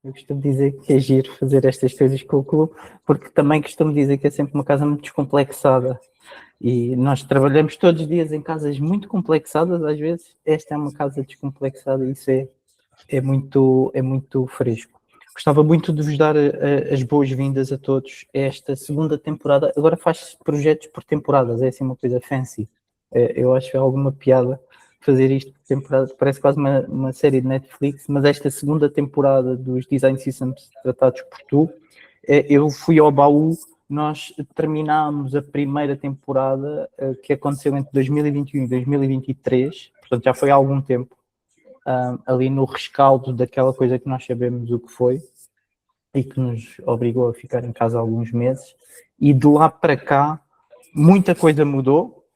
Eu costumo dizer que é giro fazer estas coisas com o clube, porque também costumo dizer que é sempre uma casa muito descomplexada. E nós trabalhamos todos os dias em casas muito complexadas, às vezes esta é uma casa descomplexada e isso é muito fresco. Gostava muito de vos dar as boas-vindas a todos a esta segunda temporada. Agora faz projetos por temporadas, é assim uma coisa fancy. Eu acho alguma piada fazer isto por temporada, parece quase uma série de Netflix, mas esta segunda temporada dos Design Systems tratados por tu, eu fui ao baú. Nós terminámos a primeira temporada que aconteceu entre 2021 e 2023, portanto já foi há algum tempo, ali no rescaldo daquela coisa que nós sabemos o que foi e que nos obrigou a ficar em casa alguns meses, e de lá para cá muita coisa mudou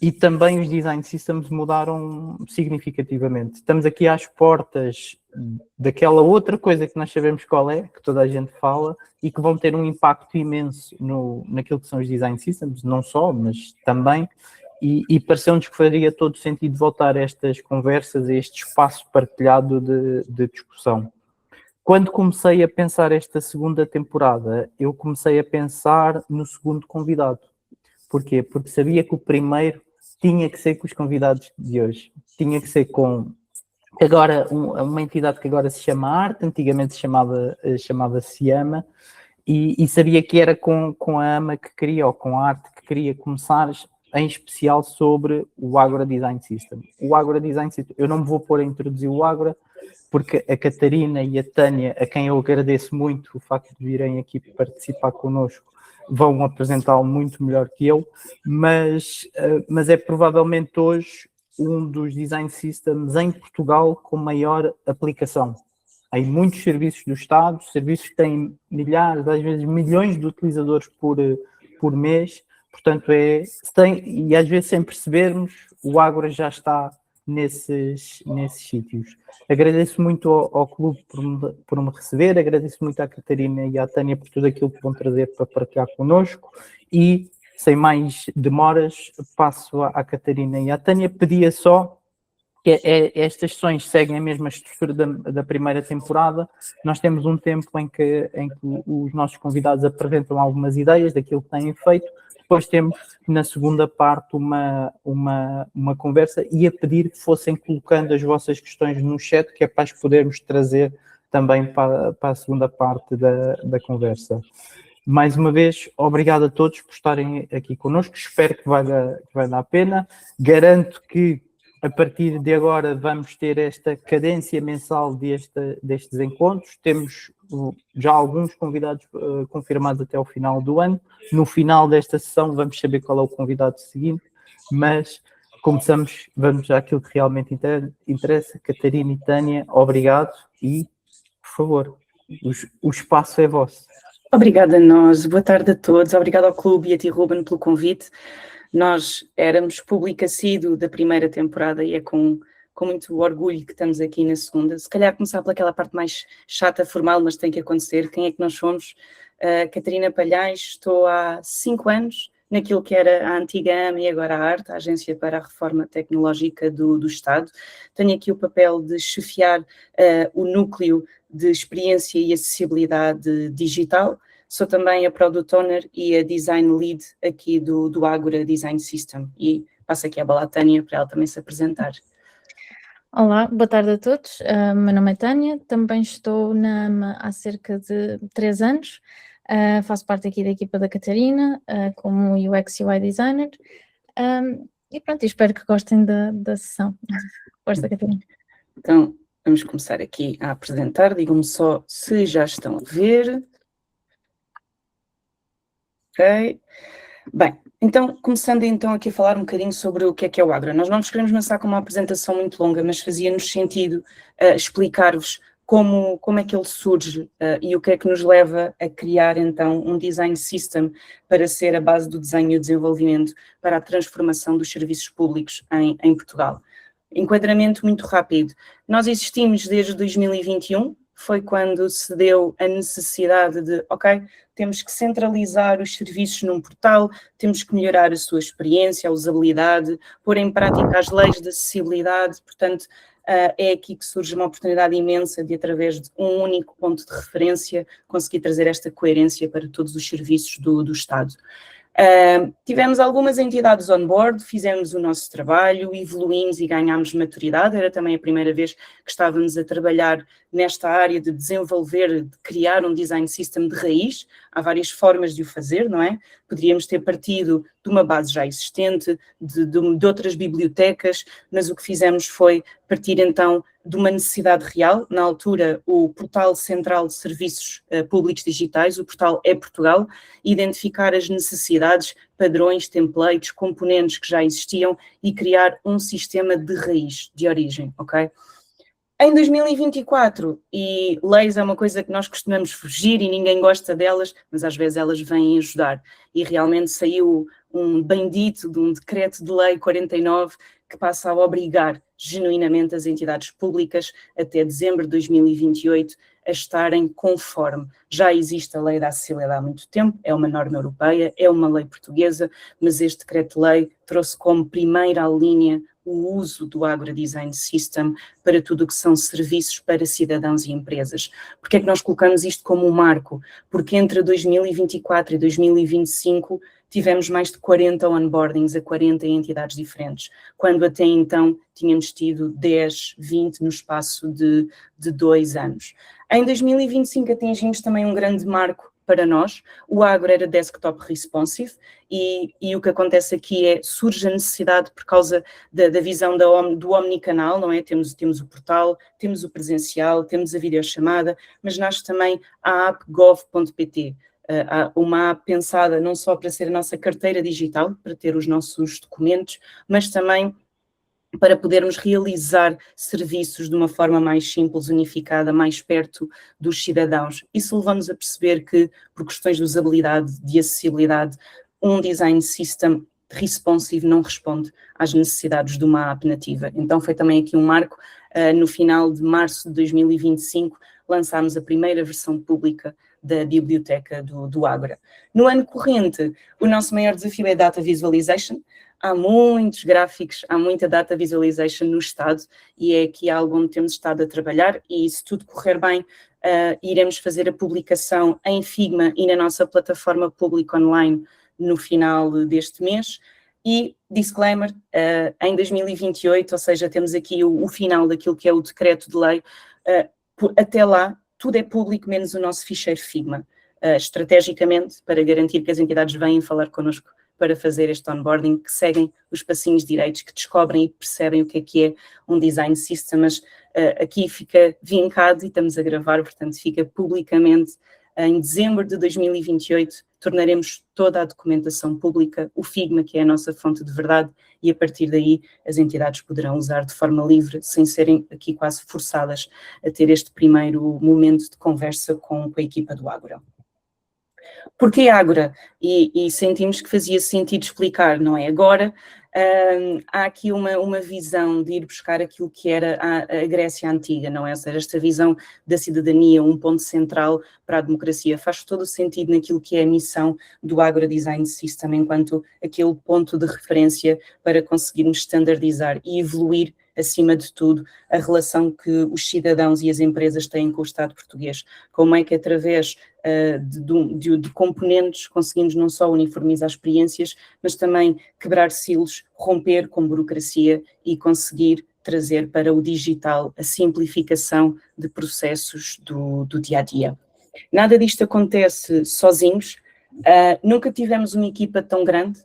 e também os design systems mudaram significativamente. Estamos aqui às portas daquela outra coisa que nós sabemos qual é, que toda a gente fala, e que vão ter um impacto imenso naquilo que são os design systems, não só, mas também, e pareceu-nos que faria todo sentido voltar a estas conversas, a este espaço partilhado de discussão. Quando comecei a pensar esta segunda temporada, eu comecei a pensar no segundo convidado. Porquê? Porque sabia que o primeiro tinha que ser com os convidados de hoje. Tinha que ser com agora uma entidade que agora se chama Arte, antigamente se chamava Siama, e sabia que era com a AMA que queria, ou com a Arte que queria começar, em especial sobre o Agora Design System. O Agora Design System, eu não me vou pôr a introduzir o Agora, porque a Catarina e a Tânia, a quem eu agradeço muito o facto de virem aqui participar connosco, vão apresentá-lo muito melhor que eu, mas é provavelmente hoje um dos design systems em Portugal com maior aplicação. Há muitos serviços do Estado, serviços que têm milhares, às vezes milhões de utilizadores por mês, portanto e às vezes sem percebermos, o Ágora já está nesses sítios. Agradeço muito ao clube por me receber, agradeço muito à Catarina e à Tânia por tudo aquilo que vão trazer para partilhar connosco, e sem mais demoras passo à Catarina e à Tânia. Pedia só que estas sessões seguem a mesma estrutura da primeira temporada. Nós temos um tempo em que os nossos convidados apresentam algumas ideias daquilo que têm feito. Depois temos, na segunda parte, uma conversa, e a pedir que fossem colocando as vossas questões no chat, que é para as podermos trazer também para a segunda parte da conversa. Mais uma vez, obrigado a todos por estarem aqui connosco. Espero que vai dar a pena. Garanto que a partir de agora vamos ter esta cadência mensal destes encontros. Temos já alguns convidados confirmados até ao final do ano. No final desta sessão vamos saber qual é o convidado seguinte, mas vamos àquilo que realmente interessa. Catarina e Tânia, obrigado e, por favor, o espaço é vosso. Obrigada a nós, boa tarde a todos, obrigado ao clube e a ti, Ruben, pelo convite. Nós éramos público assíduo da primeira temporada e é com muito orgulho que estamos aqui na segunda. Se calhar começar pelaquela parte mais chata, formal, mas tem que acontecer. Quem é que nós somos? Catarina Palhais, estou há 5 anos naquilo que era a antiga AMA e agora a Arte, a Agência para a Reforma Tecnológica do Estado. Tenho aqui o papel de chefiar o núcleo de experiência e acessibilidade digital. Sou também a Product Owner e a Design Lead aqui do Agora Design System. E passo aqui a bola à Tânia para ela também se apresentar. Olá, boa tarde a todos. Meu nome é Tânia, também estou na AMA há cerca de 3 anos. Faço parte aqui da equipa da Catarina, como UX UI Designer. E pronto, espero que gostem da sessão. Força, Catarina. Então, vamos começar aqui a apresentar. Digam-me só se já estão a ver. Ok. Bem, então, começando então aqui a falar um bocadinho sobre o que é o Agora. Nós não nos queremos lançar com uma apresentação muito longa, mas fazia-nos sentido explicar-vos como é que ele surge e o que é que nos leva a criar então um design system para ser a base do desenho e o desenvolvimento para a transformação dos serviços públicos em Portugal. Enquadramento muito rápido. Nós existimos desde 2021, foi quando se deu a necessidade de, ok, temos que centralizar os serviços num portal, temos que melhorar a sua experiência, a usabilidade, pôr em prática as leis de acessibilidade, portanto, é aqui que surge uma oportunidade imensa de, através de um único ponto de referência, conseguir trazer esta coerência para todos os serviços do Estado. Tivemos algumas entidades on board, fizemos o nosso trabalho, evoluímos e ganhámos maturidade. Era também a primeira vez que estávamos a trabalhar nesta área de desenvolver, de criar um design system de raiz. Há várias formas de o fazer, não é? Poderíamos ter partido de uma base já existente, de outras bibliotecas, mas o que fizemos foi partir então de uma necessidade real. Na altura, o Portal Central de Serviços Públicos Digitais, o portal e-Portugal, identificar as necessidades, padrões, templates, componentes que já existiam e criar um sistema de raiz, de origem, ok? Em 2024, e leis é uma coisa que nós costumamos fugir e ninguém gosta delas, mas às vezes elas vêm ajudar. E realmente saiu um bendito de um decreto de lei 49 que passa a obrigar genuinamente as entidades públicas até dezembro de 2028 a estarem conforme. Já existe a lei da acessibilidade há muito tempo, é uma norma europeia, é uma lei portuguesa, mas este decreto-lei trouxe como primeira linha o uso do Ágora Design System para tudo o que são serviços para cidadãos e empresas. Porque é que nós colocamos isto como um marco? Porque entre 2024 e 2025 tivemos mais de 40 onboardings a 40 entidades diferentes, quando até então tínhamos tido 10, 20 no espaço de 2 anos. Em 2025 atingimos também um grande marco para nós. O Ágora era desktop responsive e o que acontece aqui é, surge a necessidade por causa da visão do omnicanal, não é? Temos o portal, temos o presencial, temos a videochamada, mas nasce também a app gov.pt, uma app pensada não só para ser a nossa carteira digital, para ter os nossos documentos, mas também para podermos realizar serviços de uma forma mais simples, unificada, mais perto dos cidadãos. Isso levamos a perceber que, por questões de usabilidade, de acessibilidade, um design system responsive não responde às necessidades de uma app nativa. Então foi também aqui um marco. No final de março de 2025, lançámos a primeira versão pública da biblioteca do Ágora. No ano corrente, o nosso maior desafio é Data Visualization. Há muitos gráficos, há muita Data Visualization no Estado e é aqui algo onde temos estado a trabalhar e, se tudo correr bem, iremos fazer a publicação em Figma e na nossa plataforma pública online no final deste mês. E, disclaimer, em 2028, ou seja, temos aqui o final daquilo que é o decreto de lei, até lá tudo é público menos o nosso ficheiro Figma, estrategicamente para garantir que as entidades venham falar connosco para fazer este onboarding, que seguem os passinhos direitos, que descobrem e percebem o que é um design system, mas aqui fica vincado e estamos a gravar, portanto fica publicamente. Em dezembro de 2028 tornaremos toda a documentação pública, o Figma, que é a nossa fonte de verdade, e a partir daí as entidades poderão usar de forma livre, sem serem aqui quase forçadas a ter este primeiro momento de conversa com a equipa do Ágora. Porquê Ágora? E sentimos que fazia sentido explicar, não é? Agora há aqui uma visão de ir buscar aquilo que era a Grécia Antiga, não é? Ou seja, esta visão da cidadania, um ponto central para a democracia, faz todo o sentido naquilo que é a missão do Ágora Design System, enquanto aquele ponto de referência para conseguirmos standardizar e evoluir, acima de tudo, a relação que os cidadãos e as empresas têm com o Estado português. Como é que através de componentes conseguimos não só uniformizar experiências, mas também quebrar silos, romper com burocracia e conseguir trazer para o digital a simplificação de processos do dia-a-dia. Nada disto acontece sozinhos, nunca tivemos uma equipa tão grande.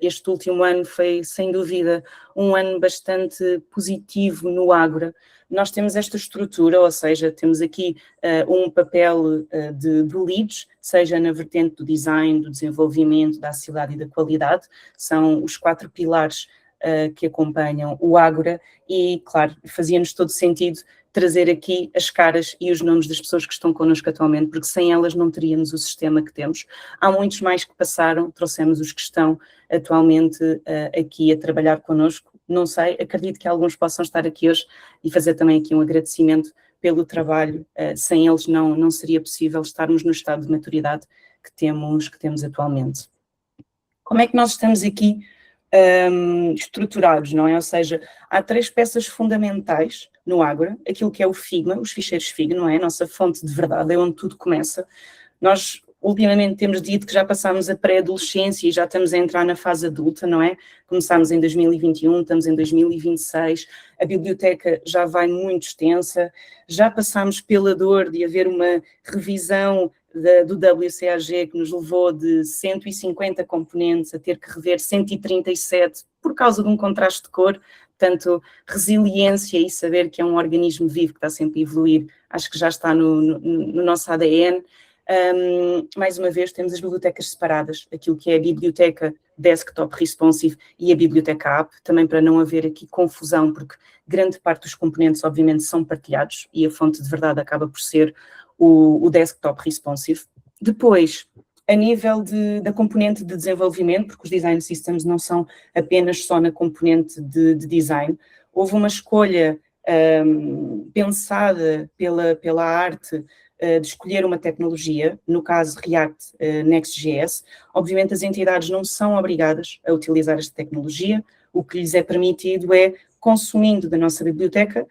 Este último ano foi, sem dúvida, um ano bastante positivo no Ágora. Nós temos esta estrutura, ou seja, temos aqui um papel de leads, seja na vertente do design, do desenvolvimento, da acessibilidade e da qualidade, são os 4 pilares que acompanham o Ágora e, claro, fazia-nos todo sentido trazer aqui as caras e os nomes das pessoas que estão connosco atualmente, porque sem elas não teríamos o sistema que temos. Há muitos mais que passaram, trouxemos os que estão atualmente aqui a trabalhar connosco. Não sei, acredito que alguns possam estar aqui hoje e fazer também aqui um agradecimento pelo trabalho. Sem eles não seria possível estarmos no estado de maturidade que temos atualmente. Como é que nós estamos aqui estruturados, não é? Ou seja, há 3 peças fundamentais no Ágora, aquilo que é o Figma, os ficheiros Figma, não é? A nossa fonte de verdade, é onde tudo começa. Nós, ultimamente, temos dito que já passámos a pré-adolescência e já estamos a entrar na fase adulta, não é? Começámos em 2021, estamos em 2026, a biblioteca já vai muito extensa, já passámos pela dor de haver uma revisão do WCAG que nos levou de 150 componentes a ter que rever 137 por causa de um contraste de cor. Portanto, resiliência e saber que é um organismo vivo que está sempre a evoluir, acho que já está no nosso ADN. Mais uma vez, temos as bibliotecas separadas, aquilo que é a biblioteca desktop responsive e a biblioteca app, também para não haver aqui confusão, porque grande parte dos componentes, obviamente, são partilhados e a fonte de verdade acaba por ser o desktop responsive. Depois, a nível da componente de desenvolvimento, porque os design systems não são apenas só na componente de design, houve uma escolha pensada pela arte de escolher uma tecnologia, no caso React Next.js. Obviamente as entidades não são obrigadas a utilizar esta tecnologia, o que lhes é permitido é, consumindo da nossa biblioteca,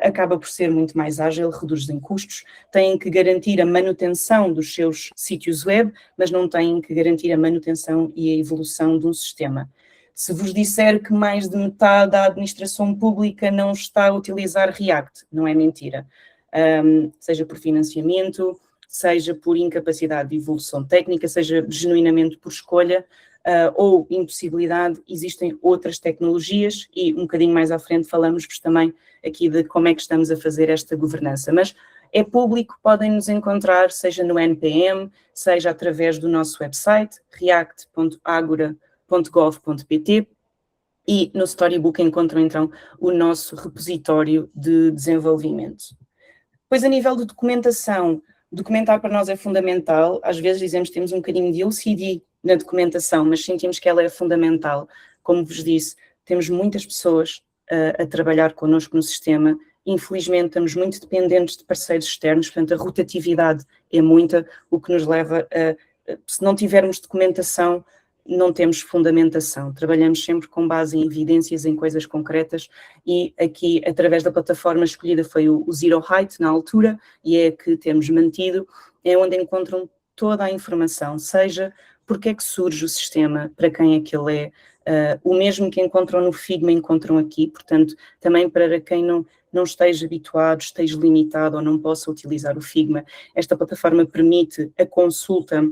acaba por ser muito mais ágil, reduzem custos, têm que garantir a manutenção dos seus sítios web, mas não têm que garantir a manutenção e a evolução de um sistema. Se vos disser que mais de metade da administração pública não está a utilizar React, não é mentira. Seja por financiamento, seja por incapacidade de evolução técnica, seja genuinamente por escolha ou impossibilidade, existem outras tecnologias e um bocadinho mais à frente falamos-vos também aqui de como é que estamos a fazer esta governança. Mas é público, podem nos encontrar, seja no NPM, seja através do nosso website, react.agora.gov.pt, e no Storybook encontram então o nosso repositório de desenvolvimento. Depois, a nível de documentação, documentar para nós é fundamental. Às vezes dizemos que temos um bocadinho de OCD na documentação, mas sentimos que ela é fundamental. Como vos disse, temos muitas pessoas a trabalhar connosco no sistema. Infelizmente, estamos muito dependentes de parceiros externos, portanto, a rotatividade é muita, o que nos leva a, se não tivermos documentação, não temos fundamentação. Trabalhamos sempre com base em evidências, em coisas concretas, e aqui, através da plataforma escolhida, foi o Zero Height, na altura, e é a que temos mantido, é onde encontram toda a informação, seja porque é que surge o sistema, para quem é que ele é, o mesmo que encontram no Figma, encontram aqui, portanto, também para quem não esteja habituado, esteja limitado ou não possa utilizar o Figma, esta plataforma permite a consulta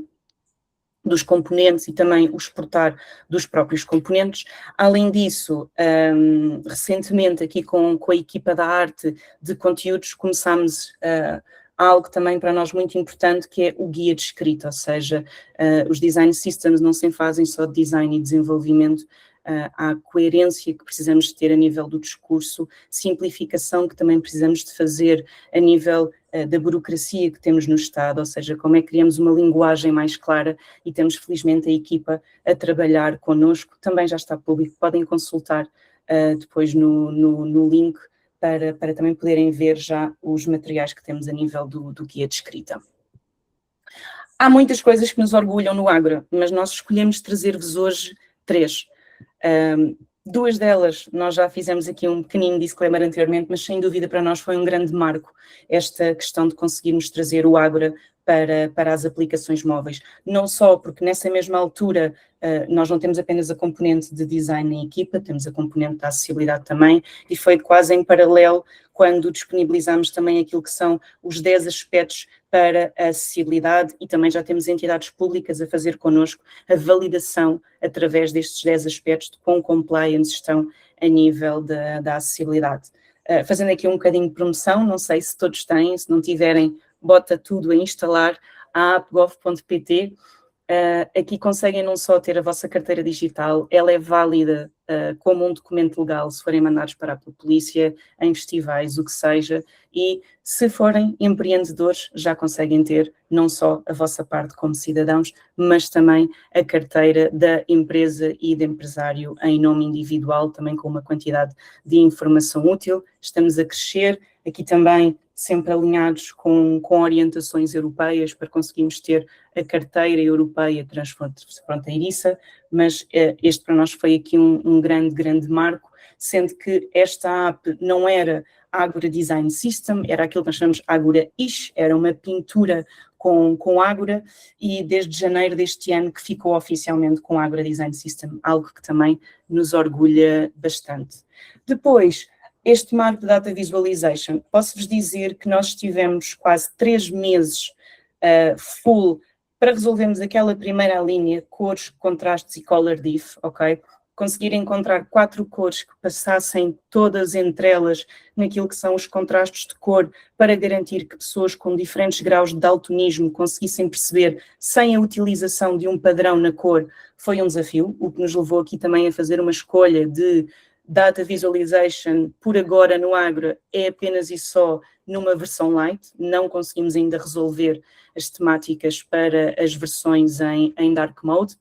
dos componentes e também o exportar dos próprios componentes. Além disso, recentemente aqui com a equipa da arte de conteúdos começámos algo também para nós muito importante, que é o guia de escrita, ou seja, os design systems não se fazem só de design e desenvolvimento, há coerência que precisamos de ter a nível do discurso, simplificação que também precisamos de fazer a nível da burocracia que temos no Estado, ou seja, como é que criamos uma linguagem mais clara, e temos felizmente a equipa a trabalhar connosco, também já está público, podem consultar depois no link para também poderem ver já os materiais que temos a nível do guia de escrita. Há muitas coisas que nos orgulham no Ágora, mas nós escolhemos trazer-vos hoje 3. Duas delas, nós já fizemos aqui um pequenino disclaimer anteriormente, mas sem dúvida para nós foi um grande marco esta questão de conseguirmos trazer o Ágora para as aplicações móveis. Não só porque nessa mesma altura nós não temos apenas a componente de design na equipa, temos a componente da acessibilidade também, e foi quase em paralelo quando disponibilizamos também aquilo que são os 10 aspectos para a acessibilidade, e também já temos entidades públicas a fazer connosco a validação através destes 10 aspectos de quão compliance estão a nível da acessibilidade. Fazendo aqui um bocadinho de promoção, não sei se todos têm, se não tiverem, bota tudo a instalar, a app.gov.pt. Aqui conseguem não só ter a vossa carteira digital, ela é válida como um documento legal se forem mandados para a polícia, em festivais, o que seja, e se forem empreendedores já conseguem ter não só a vossa parte como cidadãos, mas também a carteira da empresa e do empresário em nome individual, também com uma quantidade de informação útil. Estamos a crescer, aqui também sempre alinhados com orientações europeias para conseguirmos ter a carteira europeia transfronteiriça, mas este para nós foi aqui um grande marco, sendo que esta app não era Agora Design System, era aquilo que nós chamamos Agora-ish, era uma pintura com Agora, e desde janeiro deste ano que ficou oficialmente com Agora Design System, algo que também nos orgulha bastante. Depois, este marco de Data Visualization, posso-vos dizer que nós tivemos quase 3 meses full para resolvermos aquela primeira linha, cores, contrastes e color diff, ok? Conseguir encontrar 4 cores que passassem todas entre elas naquilo que são os contrastes de cor, para garantir que pessoas com diferentes graus de daltonismo conseguissem perceber sem a utilização de um padrão na cor, foi um desafio, o que nos levou aqui também a fazer uma escolha de Data Visualization, por agora no Agora, é apenas e só numa versão light, não conseguimos ainda resolver as temáticas para as versões em Dark Mode,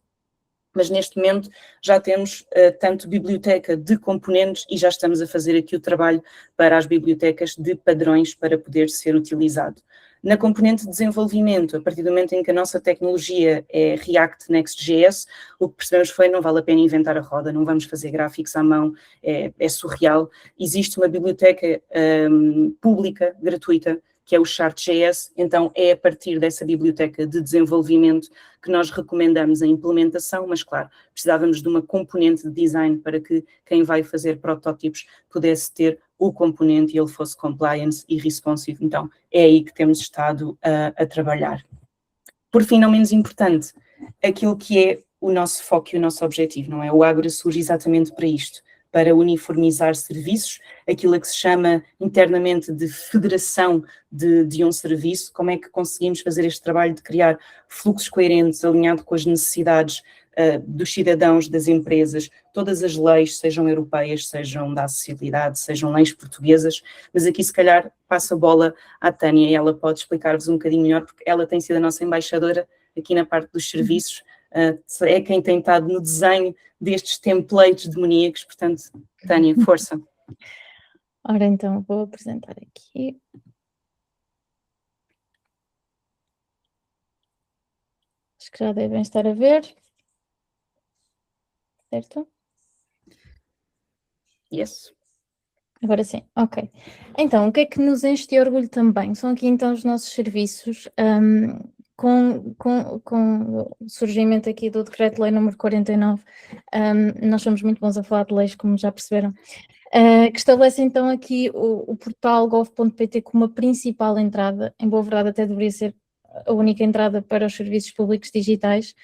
mas neste momento já temos tanto biblioteca de componentes e já estamos a fazer aqui o trabalho para as bibliotecas de padrões para poder ser utilizado. Na componente de desenvolvimento, a partir do momento em que a nossa tecnologia é React Next.js, o que percebemos foi não vale a pena inventar a roda, não vamos fazer gráficos à mão, é surreal. Existe uma biblioteca pública, gratuita, que é o Chart.js, então é a partir dessa biblioteca de desenvolvimento que nós recomendamos a implementação, mas claro, precisávamos de uma componente de design para que quem vai fazer protótipos pudesse ter o componente e ele fosse compliance e responsive, então é aí que temos estado a trabalhar. Por fim, não menos importante, aquilo que é o nosso foco e o nosso objetivo, não é? O Agora surge exatamente para isto, para uniformizar serviços, aquilo a que se chama internamente de federação de um serviço, como é que conseguimos fazer este trabalho de criar fluxos coerentes, alinhado com as necessidades dos cidadãos, das empresas, todas as leis, sejam europeias, sejam da acessibilidade, sejam leis portuguesas, mas aqui se calhar passo a bola à Tânia e ela pode explicar-vos um bocadinho melhor, porque ela tem sido a nossa embaixadora aqui na parte dos serviços, é quem tem estado no desenho destes templates demoníacos, portanto, Tânia, força. Ora, então, vou apresentar aqui. Acho que já devem estar a ver. Certo? Yes. Agora sim, ok. Então, o que é que nos enche de orgulho também? São aqui então os nossos serviços, com o surgimento aqui do Decreto-Lei número 49, nós somos muito bons a falar de leis, como já perceberam, que estabelece então aqui o portal gov.pt como a principal entrada, em boa verdade até deveria ser a única entrada para os serviços públicos digitais.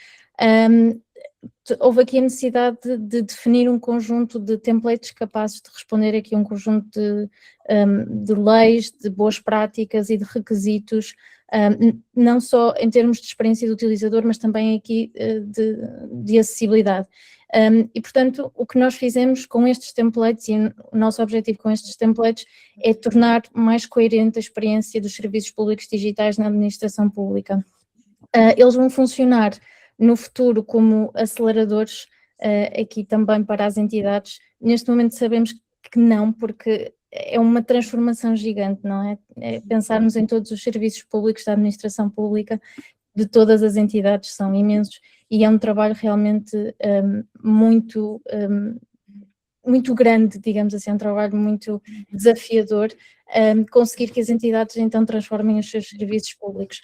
Houve aqui a necessidade de definir um conjunto de templates capazes de responder aqui a um conjunto de leis, de boas práticas e de requisitos, não só em termos de experiência do utilizador, mas também aqui de acessibilidade. E, portanto, o que nós fizemos com estes templates, e o nosso objetivo com estes templates, é tornar mais coerente a experiência dos serviços públicos digitais na administração pública. Eles vão funcionar no futuro como aceleradores aqui também para as entidades. Neste momento sabemos que não, porque é uma transformação gigante, não é? É pensarmos em todos os serviços públicos da administração pública, de todas as entidades, são imensos, e é um trabalho realmente muito grande, digamos assim, é um trabalho muito desafiador, conseguir que as entidades então transformem os seus serviços públicos.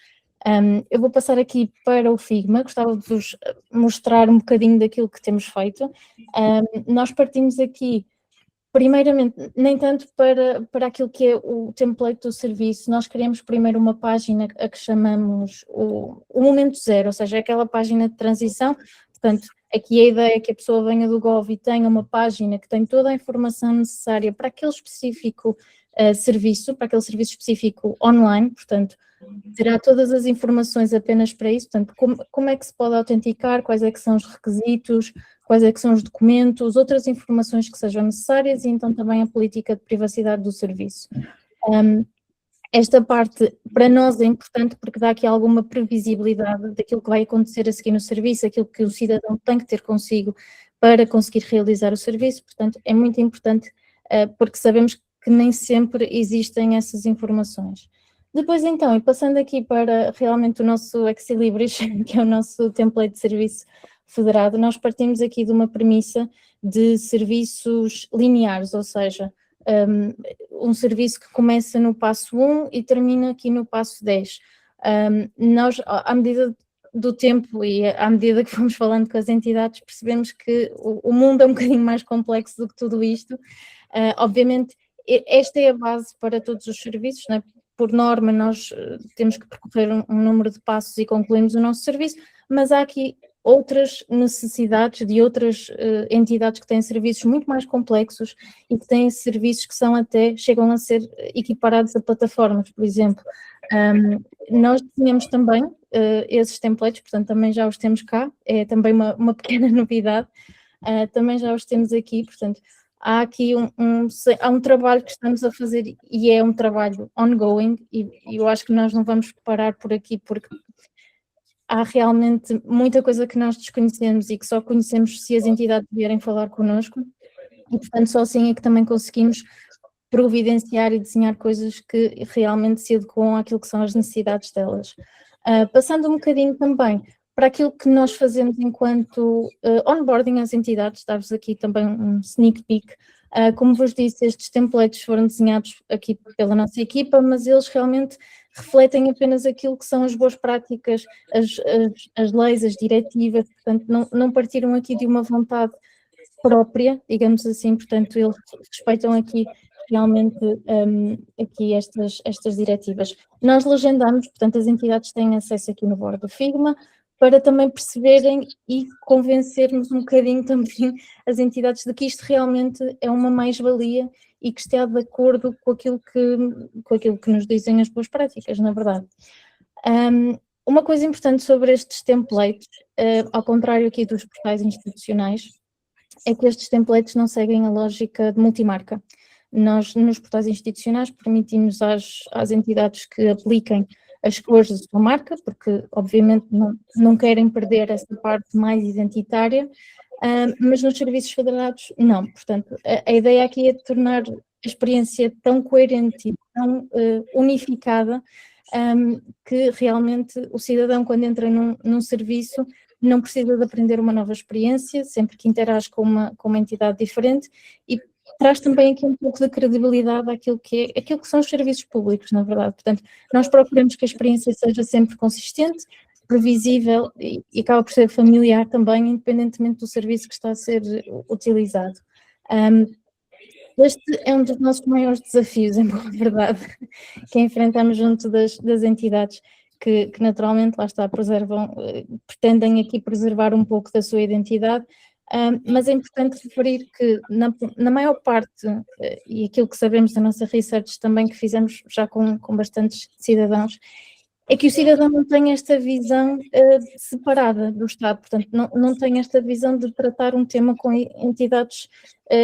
Eu vou passar aqui para o Figma, gostava de vos mostrar um bocadinho daquilo que temos feito. Nós partimos aqui, primeiramente, nem tanto para aquilo que é o template do serviço, nós criamos primeiro uma página a que chamamos o momento zero, ou seja, é aquela página de transição. Portanto, aqui a ideia é que a pessoa venha do Gov e tenha uma página que tem toda a informação necessária para aquele específico serviço, para aquele serviço específico online, portanto, terá todas as informações apenas para isso, portanto, como é que se pode autenticar, quais é que são os requisitos, quais é que são os documentos, outras informações que sejam necessárias e então também a política de privacidade do serviço. Esta parte para nós é importante porque dá aqui alguma previsibilidade daquilo que vai acontecer a seguir no serviço, aquilo que o cidadão tem que ter consigo para conseguir realizar o serviço, portanto é muito importante porque sabemos que nem sempre existem essas informações. Depois então, e passando aqui para realmente o nosso Exilibris, que é o nosso template de serviço federado, nós partimos aqui de uma premissa de serviços lineares, ou seja, um serviço que começa no passo 1 e termina aqui no passo 10. Nós, à medida do tempo e à medida que fomos falando com as entidades, percebemos que o mundo é um bocadinho mais complexo do que tudo isto. Obviamente, esta é a base para todos os serviços, não é? Por norma, nós temos que percorrer um número de passos e concluímos o nosso serviço, mas há aqui outras necessidades de outras entidades que têm serviços muito mais complexos e que têm serviços que chegam a ser equiparados a plataformas, por exemplo. Nós tínhamos também esses templates, portanto também já os temos cá, é também uma pequena novidade, também já os temos aqui, portanto há aqui há um trabalho que estamos a fazer e é um trabalho ongoing e eu acho que nós não vamos parar por aqui porque há realmente muita coisa que nós desconhecemos e que só conhecemos se as entidades vierem falar connosco e portanto só assim é que também conseguimos providenciar e desenhar coisas que realmente se adequam àquilo que são as necessidades delas. Passando um bocadinho também para aquilo que nós fazemos enquanto onboarding às entidades, dar-vos aqui também um sneak peek. Como vos disse, estes templates foram desenhados aqui pela nossa equipa, mas eles realmente refletem apenas aquilo que são as boas práticas, as leis, as diretivas, portanto não partiram aqui de uma vontade própria, digamos assim, portanto eles respeitam aqui realmente aqui estas diretivas. Nós legendamos, portanto as entidades têm acesso aqui no Board do Figma, para também perceberem e convencermos um bocadinho também as entidades de que isto realmente é uma mais-valia e que está de acordo com aquilo que nos dizem as boas práticas, na verdade. Uma coisa importante sobre estes templates, ao contrário aqui dos portais institucionais, é que estes templates não seguem a lógica de multimarca. Nós, nos portais institucionais, permitimos às entidades que apliquem as cores da sua marca, porque obviamente não querem perder essa parte mais identitária, mas nos serviços federados não. Portanto, a ideia aqui é de tornar a experiência tão coerente e tão unificada que realmente o cidadão, quando entra num serviço, não precisa de aprender uma nova experiência, sempre que interage com uma entidade diferente e traz também aqui um pouco de credibilidade àquilo que são os serviços públicos, na verdade. Portanto, nós procuramos que a experiência seja sempre consistente, previsível e acaba por ser familiar também, independentemente do serviço que está a ser utilizado. Este é um dos nossos maiores desafios, em boa verdade, que enfrentamos junto das entidades que naturalmente, lá está, pretendem aqui preservar um pouco da sua identidade, mas é importante referir que na maior parte, e aquilo que sabemos da nossa research também que fizemos já com bastantes cidadãos, é que o cidadão não tem esta visão separada do Estado, portanto não tem esta visão de tratar um tema com entidades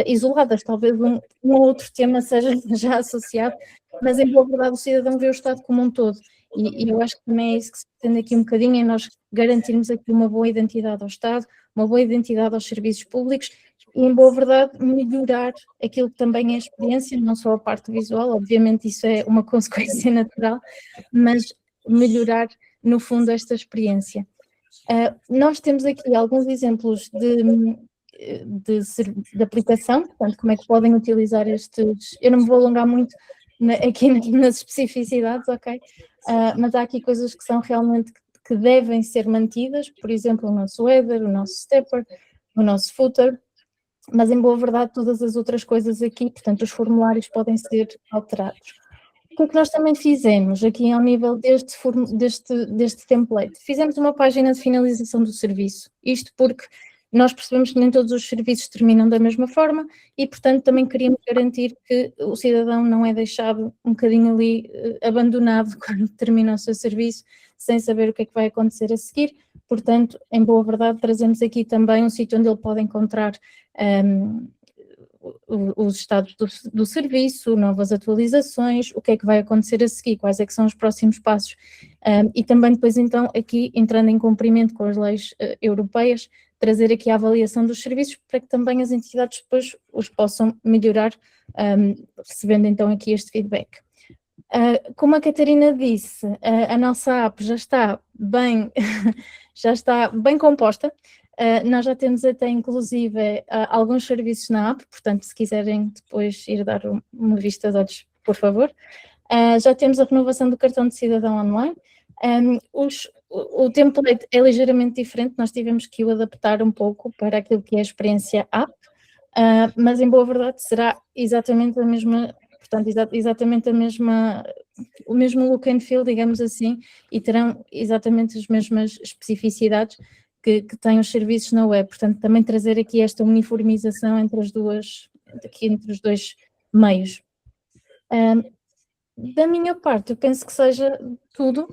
isoladas, talvez um ou outro tema seja já associado, mas em boa verdade o cidadão vê o Estado como um todo, e eu acho que também é isso que se pretende aqui um bocadinho, é nós garantirmos aqui uma boa identidade ao Estado, uma boa identidade aos serviços públicos e, em boa verdade, melhorar aquilo que também é a experiência, não só a parte visual, obviamente isso é uma consequência natural, mas melhorar, no fundo, esta experiência. Nós temos aqui alguns exemplos de aplicação, portanto, como é que podem utilizar estes... Eu não me vou alongar muito aqui nas especificidades, ok? Mas há aqui coisas que são realmente que devem ser mantidas, por exemplo, o nosso header, o nosso stepper, o nosso footer, mas em boa verdade todas as outras coisas aqui, portanto os formulários podem ser alterados. O que é que nós também fizemos aqui ao nível deste template? Fizemos uma página de finalização do serviço, isto porque nós percebemos que nem todos os serviços terminam da mesma forma e, portanto, também queríamos garantir que o cidadão não é deixado um bocadinho ali abandonado quando termina o seu serviço, sem saber o que é que vai acontecer a seguir. Portanto, em boa verdade, trazemos aqui também um sítio onde ele pode encontrar os estados do serviço, novas atualizações, o que é que vai acontecer a seguir, quais é que são os próximos passos. E também depois, então, aqui, entrando em cumprimento com as leis europeias, trazer aqui a avaliação dos serviços para que também as entidades depois os possam melhorar, recebendo então aqui este feedback. Como a Catarina disse, a nossa app já está bem composta, Nós já temos até, inclusive, alguns serviços na app, portanto, se quiserem depois ir dar uma vista de olhos, por favor. Já temos a renovação do cartão de cidadão online. O template é ligeiramente diferente, nós tivemos que o adaptar um pouco para aquilo que é a experiência app, mas em boa verdade será exatamente a mesma, portanto, exatamente o mesmo look and feel, digamos assim, e terão exatamente as mesmas especificidades que têm os serviços na web, portanto, também trazer aqui esta uniformização entre os dois meios. Da minha parte, eu penso que seja tudo.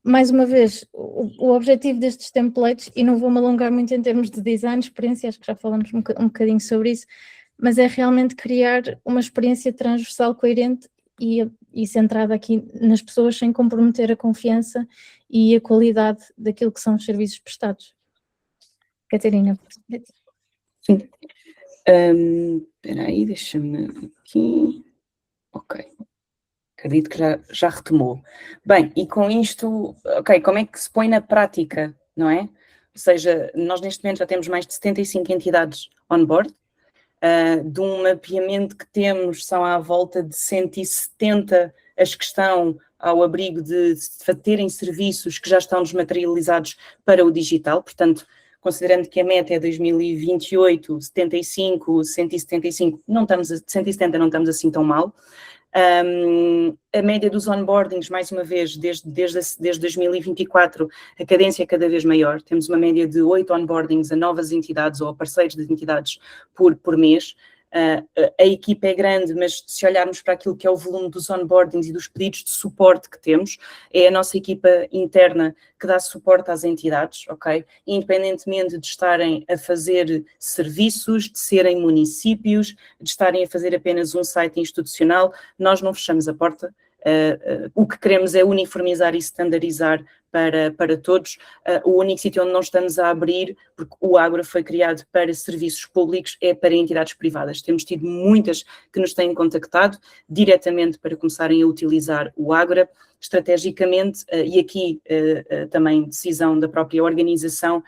Mais uma vez, o objetivo destes templates, e não vou-me alongar muito em termos de design, experiência, acho que já falamos um bocadinho sobre isso, mas é realmente criar uma experiência transversal, coerente e centrada aqui nas pessoas, sem comprometer a confiança e a qualidade daquilo que são os serviços prestados. Catarina. Sim. Espera aí, deixa-me aqui. Ok. Acredito que já retomou. Bem, e com isto, ok, como é que se põe na prática, não é? Ou seja, nós neste momento já temos mais de 75 entidades on board. De um mapeamento que temos, são à volta de 170 as que estão ao abrigo de terem serviços que já estão desmaterializados para o digital, portanto, considerando que a meta é 2028, 75, 175, 170 não estamos assim tão mal. A média dos onboardings, mais uma vez, desde 2024, a cadência é cada vez maior. Temos uma média de 8 onboardings a novas entidades ou a parceiros de entidades por mês. A equipa é grande, mas se olharmos para aquilo que é o volume dos onboardings e dos pedidos de suporte que temos, é a nossa equipa interna que dá suporte às entidades, ok? Independentemente de estarem a fazer serviços, de serem municípios, de estarem a fazer apenas um site institucional, nós não fechamos a porta. O que queremos é uniformizar e standardizar para todos. O único sítio onde não estamos a abrir, porque o Ágora foi criado para serviços públicos, é para entidades privadas. Temos tido muitas que nos têm contactado diretamente para começarem a utilizar o Ágora estrategicamente, e aqui também decisão da própria organização,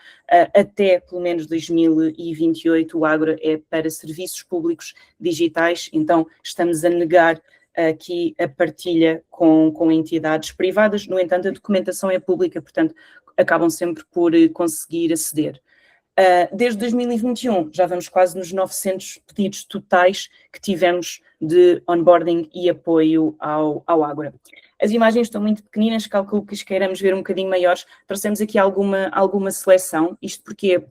até pelo menos 2028 o Ágora é para serviços públicos digitais, então estamos a negar aqui a partilha com entidades privadas. No entanto, a documentação é pública, portanto, acabam sempre por conseguir aceder. Desde 2021, já vamos quase nos 900 pedidos totais que tivemos de onboarding e apoio ao Ágora. As imagens estão muito pequeninas, calculo que as queiramos ver um bocadinho maiores. Trouxemos aqui alguma seleção, isto porque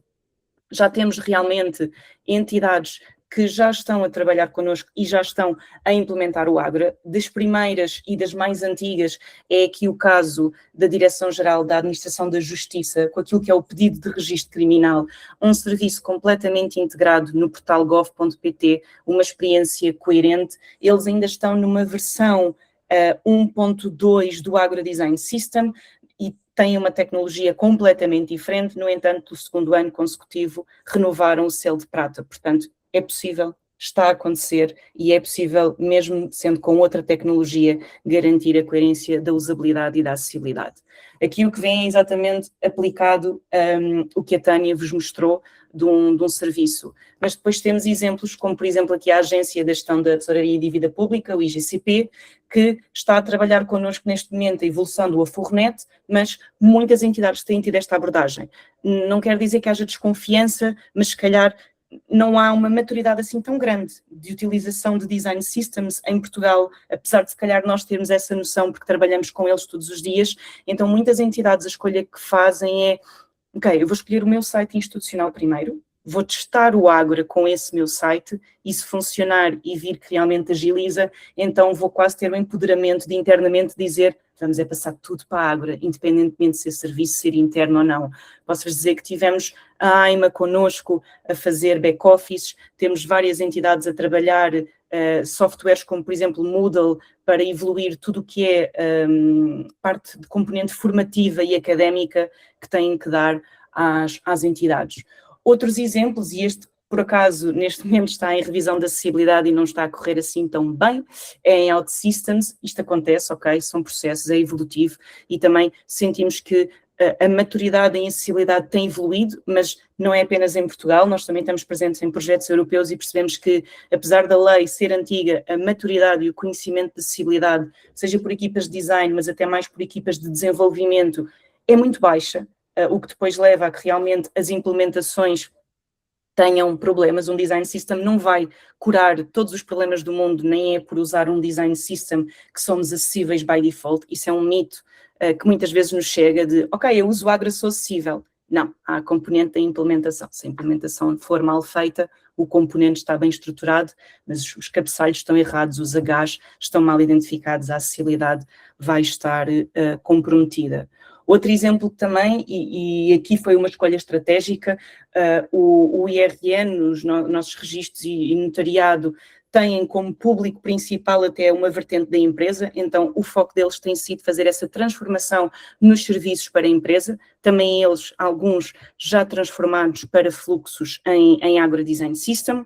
já temos realmente entidades que já estão a trabalhar connosco e já estão a implementar o Ágora. Das primeiras e das mais antigas é aqui o caso da Direção-Geral da Administração da Justiça, com aquilo que é o pedido de registro criminal, um serviço completamente integrado no portal gov.pt, uma experiência coerente. Eles ainda estão numa versão 1.2 do Ágora Design System, e têm uma tecnologia completamente diferente. No entanto, no segundo ano consecutivo, renovaram o selo de prata. Portanto, é possível, está a acontecer, e é possível, mesmo sendo com outra tecnologia, garantir a coerência da usabilidade e da acessibilidade. Aqui o que vem é exatamente aplicado o que a Tânia vos mostrou de um serviço. Mas depois temos exemplos, como por exemplo aqui a Agência da Gestão da Tesouraria e Dívida Pública, o IGCP, que está a trabalhar connosco neste momento a evolução do Afornet, mas muitas entidades têm tido esta abordagem. Não quer dizer que haja desconfiança, mas se calhar não há uma maturidade assim tão grande de utilização de design systems em Portugal, apesar de se calhar nós termos essa noção porque trabalhamos com eles todos os dias. Então muitas entidades a escolha que fazem é, ok, eu vou escolher o meu site institucional primeiro, vou testar o Ágora com esse meu site, e se funcionar e vir que realmente agiliza, então vou quase ter o empoderamento de internamente dizer, vamos passar tudo para a Ágora, independentemente de ser serviço, ser interno ou não. Posso-vos dizer que tivemos a AIMA connosco a fazer back-office, temos várias entidades a trabalhar softwares como, por exemplo, Moodle, para evoluir tudo o que é parte de componente formativa e académica que têm que dar às entidades. Outros exemplos, e este, por acaso, neste momento está em revisão de acessibilidade e não está a correr assim tão bem, é em OutSystems. Isto acontece, ok, são processos, é evolutivo, e também sentimos que a maturidade e a acessibilidade tem evoluído, mas não é apenas em Portugal, nós também estamos presentes em projetos europeus e percebemos que, apesar da lei ser antiga, a maturidade e o conhecimento de acessibilidade, seja por equipas de design, mas até mais por equipas de desenvolvimento, é muito baixa, o que depois leva a que realmente as implementações tenham problemas. Um design system não vai curar todos os problemas do mundo, nem é por usar um design system que somos acessíveis by default. Isso é um mito que muitas vezes nos chega de, ok, eu uso o Agra, sou acessível. Não, há a componente da implementação. Se a implementação for mal feita, o componente está bem estruturado, mas os cabeçalhos estão errados, os Hs estão mal identificados, a acessibilidade vai estar comprometida. Outro exemplo também, e aqui foi uma escolha estratégica, o IRN, os nossos registros e notariado, têm como público principal até uma vertente da empresa, então o foco deles tem sido fazer essa transformação nos serviços para a empresa, também eles, alguns já transformados para fluxos em Agra Design System.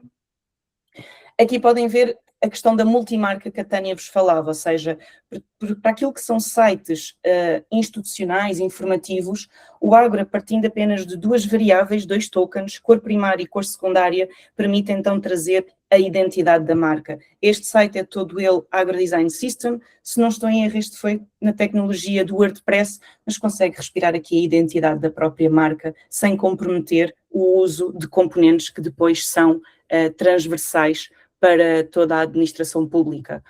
Aqui podem ver a questão da multimarca que a Tânia vos falava, ou seja, para aquilo que são sites institucionais, informativos, o Agra, partindo apenas de 2 variáveis, 2 tokens, cor primária e cor secundária, permite então trazer a identidade da marca. Este site é todo ele Agra Design System, se não estou em erro, este foi na tecnologia do WordPress, mas consegue respirar aqui a identidade da própria marca, sem comprometer o uso de componentes que depois são transversais para toda a administração pública.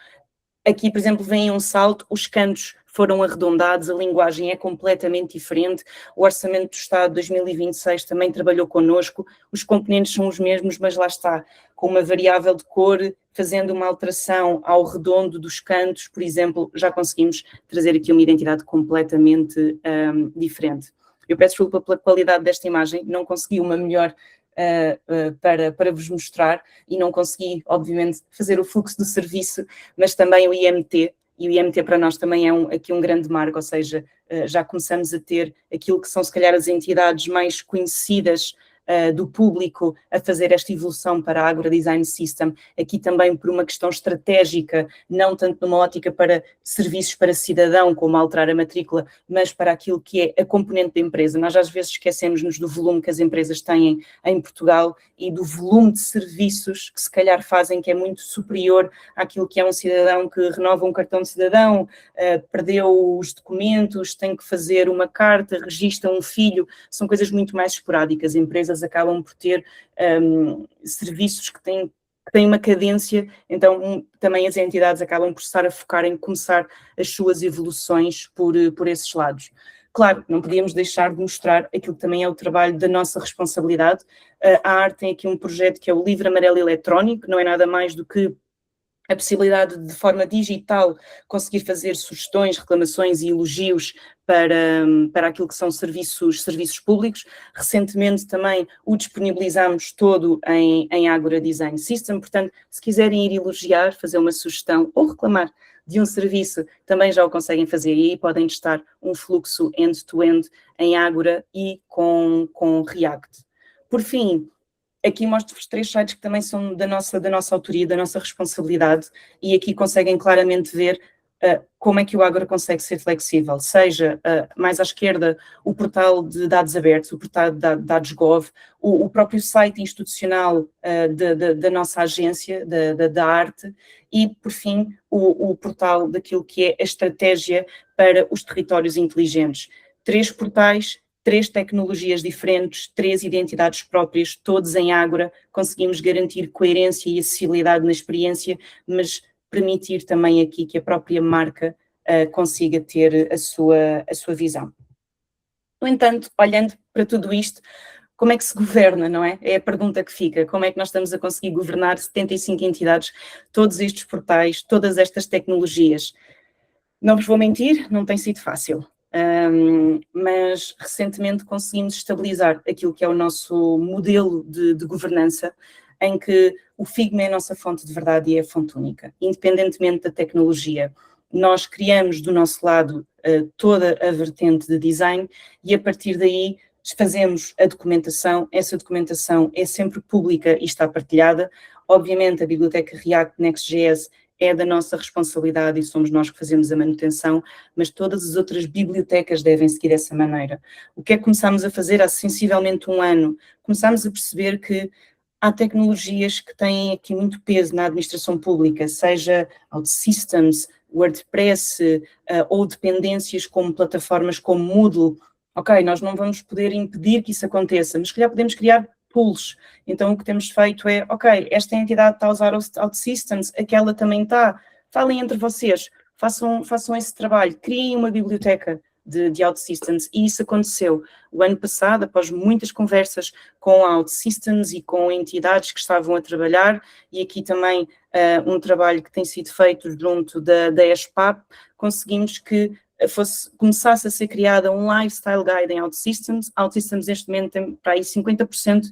Aqui, por exemplo, vem um salto, os cantos foram arredondados, a linguagem é completamente diferente, o Orçamento do Estado 2026 também trabalhou connosco, os componentes são os mesmos, mas lá está, com uma variável de cor, fazendo uma alteração ao redondo dos cantos, por exemplo, já conseguimos trazer aqui uma identidade completamente diferente. Eu peço desculpa pela qualidade desta imagem, não consegui uma melhor para vos mostrar e não consegui, obviamente, fazer o fluxo do serviço, mas também o IMT, e o IMT para nós também é aqui um grande marco, ou seja, já começamos a ter aquilo que são se calhar as entidades mais conhecidas do público a fazer esta evolução para a Agra Design System, aqui também por uma questão estratégica, não tanto numa ótica para serviços para cidadão, como alterar a matrícula, mas para aquilo que é a componente da empresa. Nós às vezes esquecemos-nos do volume que as empresas têm em Portugal e do volume de serviços que se calhar fazem, que é muito superior àquilo que é um cidadão que renova um cartão de cidadão, perdeu os documentos, tem que fazer uma carta, registra um filho, são coisas muito mais esporádicas. Empresas acabam por ter serviços que têm uma cadência, então também as entidades acabam por estar a focar em começar as suas evoluções por esses lados. Claro, não podíamos deixar de mostrar aquilo que também é o trabalho da nossa responsabilidade. A ARTE tem aqui um projeto que é o Livro Amarelo Eletrónico, não é nada mais do que a possibilidade de forma digital conseguir fazer sugestões, reclamações e elogios para aquilo que são serviços públicos. Recentemente também o disponibilizamos todo em Agra Design System, portanto, se quiserem ir elogiar, fazer uma sugestão ou reclamar de um serviço, também já o conseguem fazer e aí podem testar um fluxo end-to-end em Agra e com React. Por fim, aqui mostro-vos 3 sites que também são da nossa autoria, da nossa responsabilidade, e aqui conseguem claramente ver como é que o Agra consegue ser flexível, seja mais à esquerda o portal de dados abertos, o portal de dados Gov, o próprio site institucional da nossa agência, da ARTE, e, por fim, o portal daquilo que é a estratégia para os territórios inteligentes. 3 portais, 3 tecnologias diferentes, 3 identidades próprias, todos em Agra, conseguimos garantir coerência e acessibilidade na experiência, mas permitir também aqui que a própria marca consiga ter a sua visão. No entanto, olhando para tudo isto, como é que se governa, não é? É a pergunta que fica, como é que nós estamos a conseguir governar 75 entidades, todos estes portais, todas estas tecnologias? Não vos vou mentir, não tem sido fácil. Mas recentemente conseguimos estabilizar aquilo que é o nosso modelo de governança, em que o Figma é a nossa fonte de verdade e é a fonte única, independentemente da tecnologia. Nós criamos do nosso lado toda a vertente de design e a partir daí fazemos a documentação, essa documentação é sempre pública e está partilhada. Obviamente a biblioteca React Next.js é da nossa responsabilidade e somos nós que fazemos a manutenção, mas todas as outras bibliotecas devem seguir dessa maneira. O que é que começámos a fazer há sensivelmente um ano? Começámos a perceber que há tecnologias que têm aqui muito peso na administração pública, seja OutSystems, WordPress, ou dependências como plataformas como Moodle. Ok, nós não vamos poder impedir que isso aconteça, mas se calhar podemos criar pools. Então o que temos feito é, ok, esta entidade está a usar OutSystems, aquela também está, falem entre vocês, façam esse trabalho, criem uma biblioteca de OutSystems, e isso aconteceu o ano passado, após muitas conversas com a OutSystems e com entidades que estavam a trabalhar, e aqui também um trabalho que tem sido feito junto da ESPAP, conseguimos que começasse a ser criada um Lifestyle Guide em OutSystems. OutSystems neste momento tem para aí 50%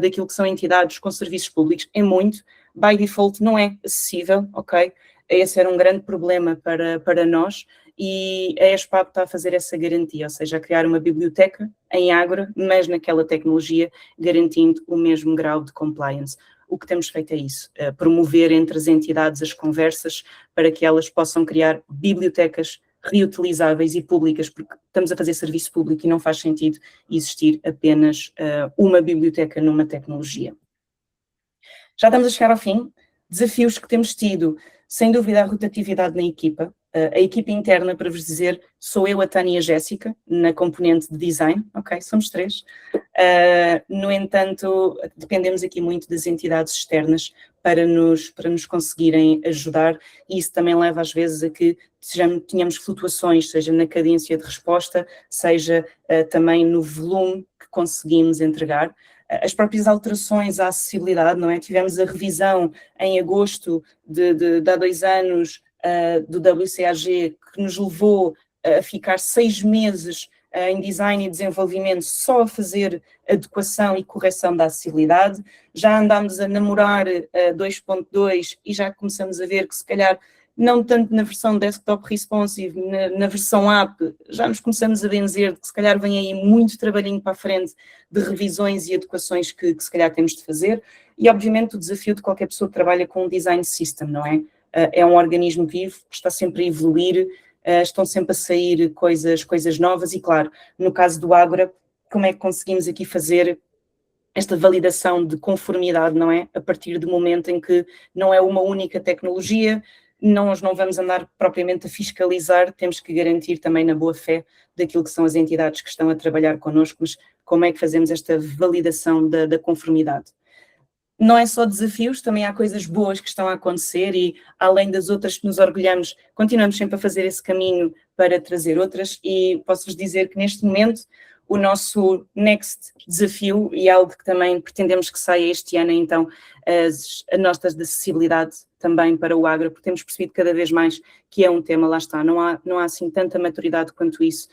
daquilo que são entidades com serviços públicos, é muito, by default não é acessível, ok? Esse era um grande problema para nós, e a ESPAP está a fazer essa garantia, ou seja, a criar uma biblioteca em Ágora, mas naquela tecnologia, garantindo o mesmo grau de compliance. O que temos feito é isso, promover entre as entidades as conversas para que elas possam criar bibliotecas reutilizáveis e públicas, porque estamos a fazer serviço público e não faz sentido existir apenas uma biblioteca numa tecnologia. Já estamos a chegar ao fim. Desafios que temos tido, sem dúvida, a rotatividade na equipa. A equipa interna, para vos dizer, sou eu, a Tânia e a Jéssica, na componente de design, ok, somos 3. No entanto, dependemos aqui muito das entidades externas para nos conseguirem ajudar, e isso também leva às vezes a que tenhamos flutuações, seja na cadência de resposta, seja também no volume que conseguimos entregar. As próprias alterações à acessibilidade, não é? Tivemos a revisão em agosto de há 2 anos do WCAG, que nos levou a ficar 6 meses em design e desenvolvimento só a fazer adequação e correção da acessibilidade. Já andámos a namorar 2.2 e já começamos a ver que se calhar não tanto na versão desktop responsive, na versão app, já nos começamos a benzer de que se calhar vem aí muito trabalhinho para a frente de revisões e adequações que se calhar temos de fazer, e obviamente o desafio de qualquer pessoa que trabalha com um design system, não é? É um organismo vivo, que está sempre a evoluir, estão sempre a sair coisas novas, e claro, no caso do Ágora, como é que conseguimos aqui fazer esta validação de conformidade, não é? A partir do momento em que não é uma única tecnologia, nós não vamos andar propriamente a fiscalizar, temos que garantir também na boa fé daquilo que são as entidades que estão a trabalhar connosco, mas como é que fazemos esta validação da conformidade? Não é só desafios, também há coisas boas que estão a acontecer, e além das outras que nos orgulhamos, continuamos sempre a fazer esse caminho para trazer outras, e posso-vos dizer que neste momento o nosso next desafio, e algo que também pretendemos que saia este ano, então, as notas de acessibilidade também para o Ágora, porque temos percebido cada vez mais que é um tema, lá está, não há assim tanta maturidade quanto isso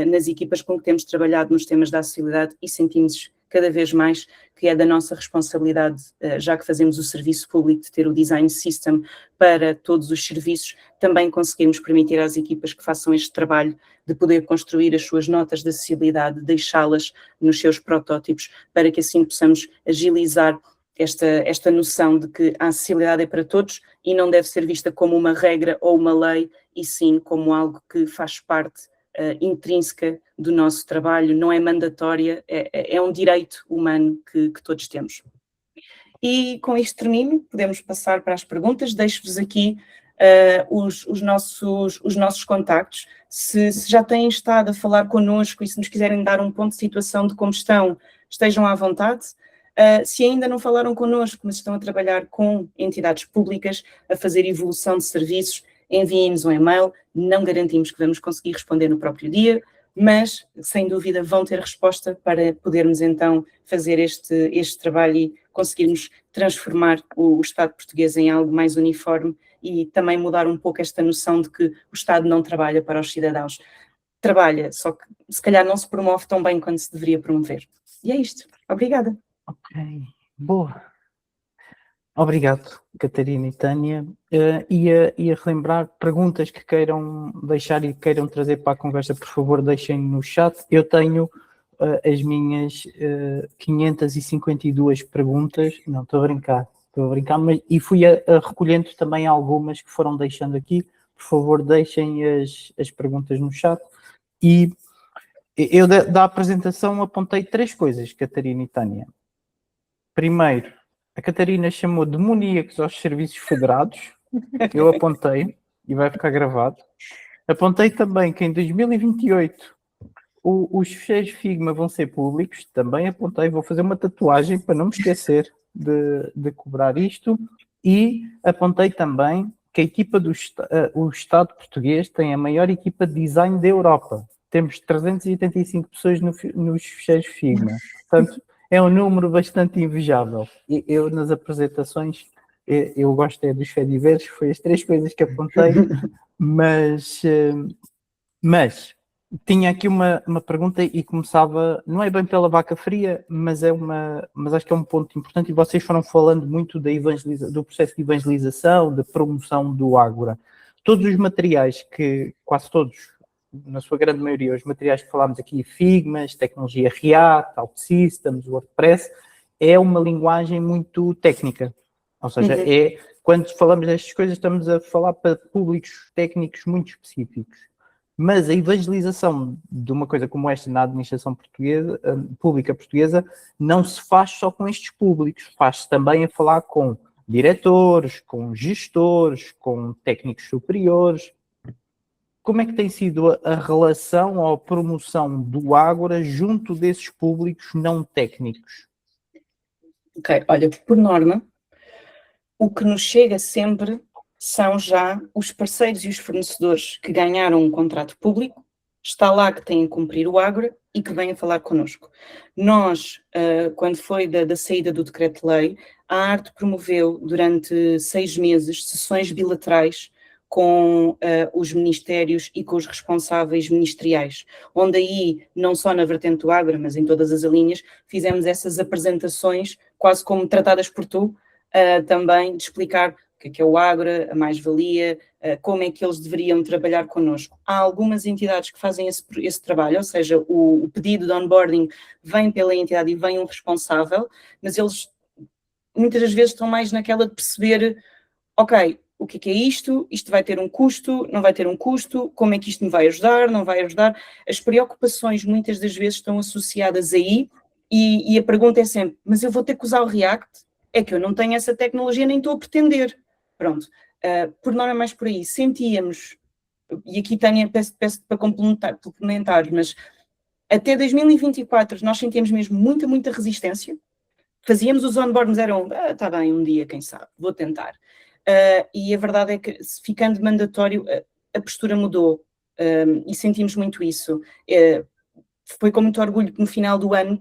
nas equipas com que temos trabalhado nos temas da acessibilidade, e sentimos cada vez mais que é da nossa responsabilidade, já que fazemos o serviço público, de ter o design system para todos os serviços, também conseguirmos permitir às equipas que façam este trabalho de poder construir as suas notas de acessibilidade, deixá-las nos seus protótipos, para que assim possamos agilizar esta noção de que a acessibilidade é para todos e não deve ser vista como uma regra ou uma lei, e sim como algo que faz parte intrínseca do nosso trabalho, não é mandatória, é um direito humano que todos temos. E com isto termino, podemos passar para as perguntas. Deixo-vos aqui os nossos contactos. Se já têm estado a falar connosco e se nos quiserem dar um ponto de situação de como estão, estejam à vontade. Se ainda não falaram connosco, mas estão a trabalhar com entidades públicas, a fazer evolução de serviços, enviem-nos um e-mail. Não garantimos que vamos conseguir responder no próprio dia, mas sem dúvida vão ter resposta para podermos então fazer este trabalho e conseguirmos transformar o Estado português em algo mais uniforme, e também mudar um pouco esta noção de que o Estado não trabalha para os cidadãos. Trabalha, só que se calhar não se promove tão bem quanto se deveria promover. E é isto. Obrigada. Ok, boa. Obrigado, Catarina e Tânia. Ia relembrar perguntas que queiram deixar e queiram trazer para a conversa, por favor, deixem no chat. Eu tenho as minhas 552 perguntas, não estou a brincar, estou a brincar, e fui recolhendo também algumas que foram deixando aqui. Por favor, deixem as perguntas no chat. E eu da apresentação apontei 3 coisas, Catarina e Tânia. Primeiro, a Catarina chamou demoníacos aos serviços federados. Eu apontei, e vai ficar gravado. Apontei também que em 2028 os fecheiros Figma vão ser públicos. Também apontei, vou fazer uma tatuagem para não me esquecer de cobrar isto. E apontei também que a equipa o Estado português tem a maior equipa de design da Europa. Temos 385 pessoas nos fecheiros Figma. Portanto, é um número bastante invejável. Eu nas apresentações, eu gosto dos fediveres, foi as 3 coisas que apontei, mas tinha aqui uma pergunta e começava, não é bem pela vaca fria, mas acho que é um ponto importante, e vocês foram falando muito do processo de evangelização, de promoção do Ágora. Todos os materiais quase todos, na sua grande maioria, os materiais que falámos aqui, Figmas, tecnologia React, OutSystems, WordPress, é uma linguagem muito técnica. Ou seja, quando falamos destas coisas, estamos a falar para públicos técnicos muito específicos. Mas a evangelização de uma coisa como esta na administração pública portuguesa não se faz só com estes públicos, faz-se também a falar com diretores, com gestores, com técnicos superiores. Como é que tem sido a relação ou a promoção do Ágora junto desses públicos não técnicos? Ok, olha, por norma, o que nos chega sempre são já os parceiros e os fornecedores que ganharam um contrato público, está lá que têm que cumprir o Ágora e que vêm falar connosco. Nós, quando foi da saída do decreto-lei, a ARTE promoveu durante 6 meses sessões bilaterais com os ministérios e com os responsáveis ministeriais, onde aí, não só na vertente do Ágora, mas em todas as linhas, fizemos essas apresentações, quase como tratadas por tu, também de explicar o que é o Ágora, a mais-valia, como é que eles deveriam trabalhar connosco. Há algumas entidades que fazem esse trabalho, ou seja, o pedido de onboarding vem pela entidade e vem um responsável, mas eles muitas das vezes estão mais naquela de perceber, ok, o que é isto? Isto vai ter um custo, não vai ter um custo, como é que isto me vai ajudar, não vai ajudar? As preocupações muitas das vezes estão associadas aí e a pergunta é sempre, mas eu vou ter que usar o React? É que eu não tenho essa tecnologia, nem estou a pretender. Pronto, por norma mais por aí, sentíamos, e aqui Tânia, peço para complementar, mas até 2024 nós sentíamos mesmo muita resistência, fazíamos os onboardings, eram, está bem, um dia, quem sabe, vou tentar. E a verdade é que, ficando mandatório, a postura mudou, e sentimos muito isso. Foi com muito orgulho que no final do ano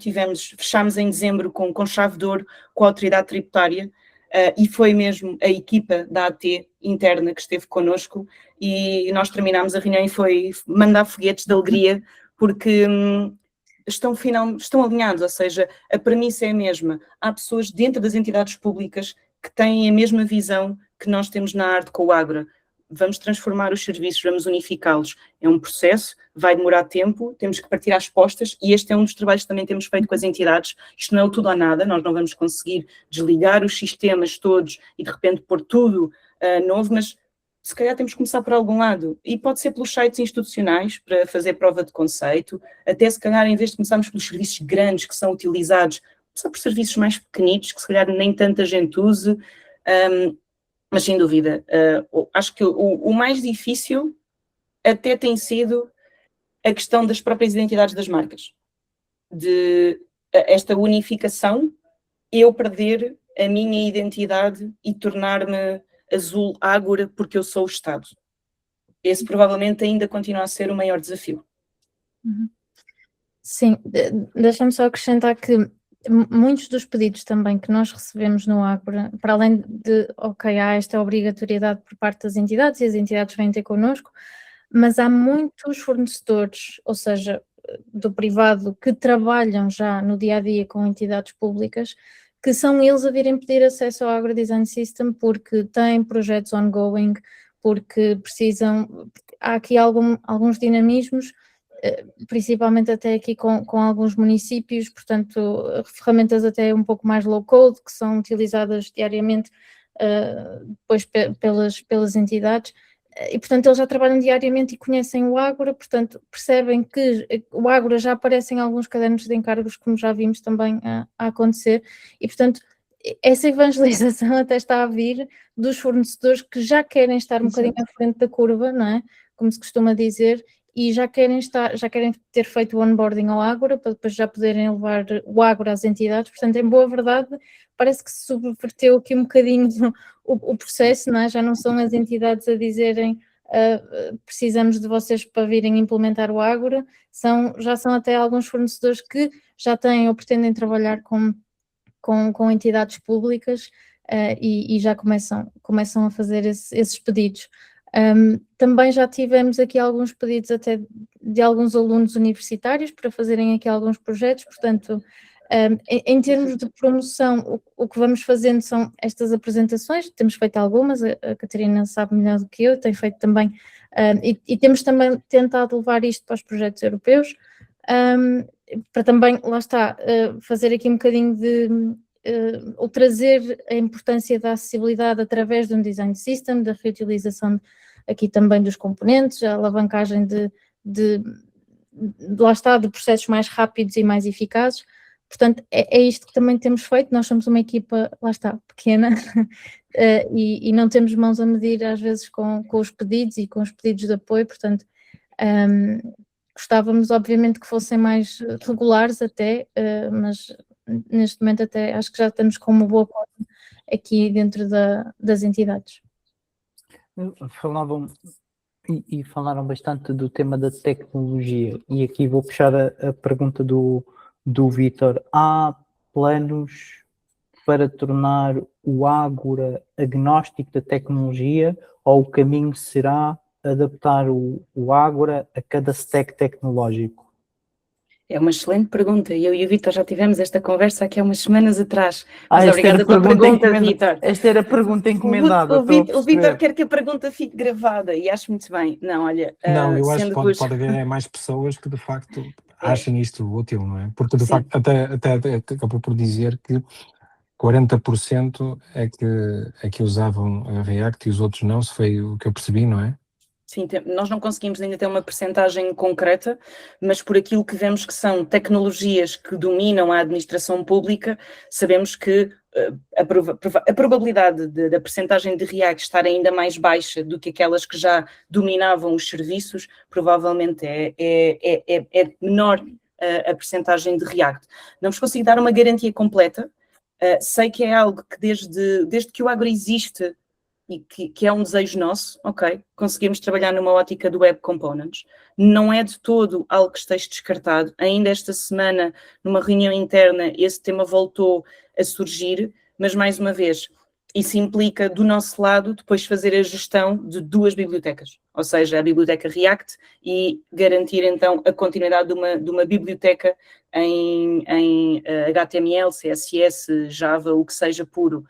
fechámos em dezembro com chave de ouro com a autoridade tributária, e foi mesmo a equipa da AT interna que esteve connosco, e nós terminámos a reunião e foi mandar foguetes de alegria, porque estão alinhados, ou seja, a premissa é a mesma. Há pessoas dentro das entidades públicas que têm a mesma visão que nós temos na ARTE com o Ágora. Vamos transformar os serviços, vamos unificá-los. É um processo, vai demorar tempo, temos que partir às postas, e este é um dos trabalhos que também temos feito com as entidades. Isto não é o tudo ou nada, nós não vamos conseguir desligar os sistemas todos e de repente pôr tudo novo, mas se calhar temos que começar por algum lado, e pode ser pelos sites institucionais, para fazer prova de conceito, até se calhar em vez de começarmos pelos serviços grandes que são utilizados, começar por serviços mais pequenitos, que se calhar nem tanta gente use, mas sem dúvida, acho que o mais difícil até tem sido a questão das próprias identidades das marcas, de esta unificação, eu perder a minha identidade e tornar-me azul Ágora porque eu sou o Estado. Esse provavelmente ainda continua a ser o maior desafio. Sim, deixa-me só acrescentar que muitos dos pedidos também que nós recebemos no Ágora, para além de, ok, há esta obrigatoriedade por parte das entidades e as entidades vêm ter connosco, mas há muitos fornecedores, ou seja, do privado, que trabalham já no dia-a-dia com entidades públicas, que são eles a virem pedir acesso ao Ágora Design System porque têm projetos ongoing, porque precisam, há aqui alguns dinamismos principalmente até aqui com alguns municípios, portanto, ferramentas até um pouco mais low code, que são utilizadas diariamente depois pelas entidades, e portanto eles já trabalham diariamente e conhecem o Ágora, portanto percebem que o Ágora já aparece em alguns cadernos de encargos, como já vimos também a acontecer, e portanto essa evangelização até está a vir dos fornecedores que já querem estar um bocadinho à frente da curva, não é? Como se costuma dizer, e já querem ter feito o onboarding ao Ágora para depois já poderem levar o Ágora às entidades. Portanto, em boa verdade, parece que se subverteu aqui um bocadinho o processo, não é? Já não são as entidades a dizerem precisamos de vocês para virem implementar o Ágora, já são até alguns fornecedores que já têm ou pretendem trabalhar com entidades públicas e já começam a fazer esses pedidos. Também já tivemos aqui alguns pedidos até de alguns alunos universitários para fazerem aqui alguns projetos, portanto, em termos de promoção, o que vamos fazendo são estas apresentações, temos feito algumas, a Catarina sabe melhor do que eu, tem feito também, e temos também tentado levar isto para os projetos europeus, para também, lá está, fazer aqui um bocadinho ou trazer a importância da acessibilidade através de um design system, da reutilização aqui também dos componentes, a alavancagem lá está, de processos mais rápidos e mais eficazes. Portanto, é isto que também temos feito. Nós somos uma equipa, lá está, pequena, e não temos mãos a medir às vezes com os pedidos e com os pedidos de apoio, portanto, gostávamos obviamente que fossem mais regulares até, mas neste momento até acho que já estamos com uma boa coisa aqui dentro das entidades. Falaram bastante do tema da tecnologia, e aqui vou puxar a pergunta do Vítor. Há planos para tornar o Ágora agnóstico da tecnologia, ou o caminho será adaptar o Ágora a cada stack tecnológico? É uma excelente pergunta. Eu e o Vítor já tivemos esta conversa aqui há umas semanas atrás. Mas obrigada pela pergunta, Vítor. Esta era a pergunta encomendada. O Vítor quer que a pergunta fique gravada e acho muito bem. Não, olha... Não, eu acho que pode haver mais pessoas que de facto achem isto útil, não é? Porque de facto até acabou por dizer que 40% é que usavam a React e os outros não, se foi o que eu percebi, não é? Sim, nós não conseguimos ainda ter uma percentagem concreta, mas por aquilo que vemos que são tecnologias que dominam a administração pública, sabemos que a probabilidade da percentagem de React estar ainda mais baixa do que aquelas que já dominavam os serviços, provavelmente é menor a percentagem de React. Não vos consigo dar uma garantia completa, sei que é algo que desde que o Ágora existe, e que é um desejo nosso, ok, conseguimos trabalhar numa ótica do Web Components. Não é de todo algo que esteja descartado. Ainda esta semana, numa reunião interna, esse tema voltou a surgir, mas mais uma vez, isso implica do nosso lado depois fazer a gestão de duas bibliotecas, ou seja, a biblioteca React e garantir então a continuidade de uma biblioteca em HTML, CSS, Java, o que seja puro.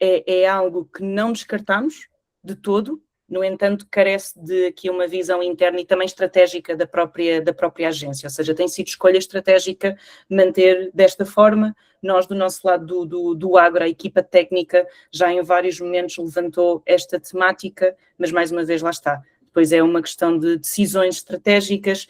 É algo que não descartamos de todo, no entanto, carece de aqui uma visão interna e também estratégica da própria agência, ou seja, tem sido escolha estratégica manter desta forma. Nós, do nosso lado do Ágora, a equipa técnica já em vários momentos levantou esta temática, mas mais uma vez lá está. Depois é uma questão de decisões estratégicas,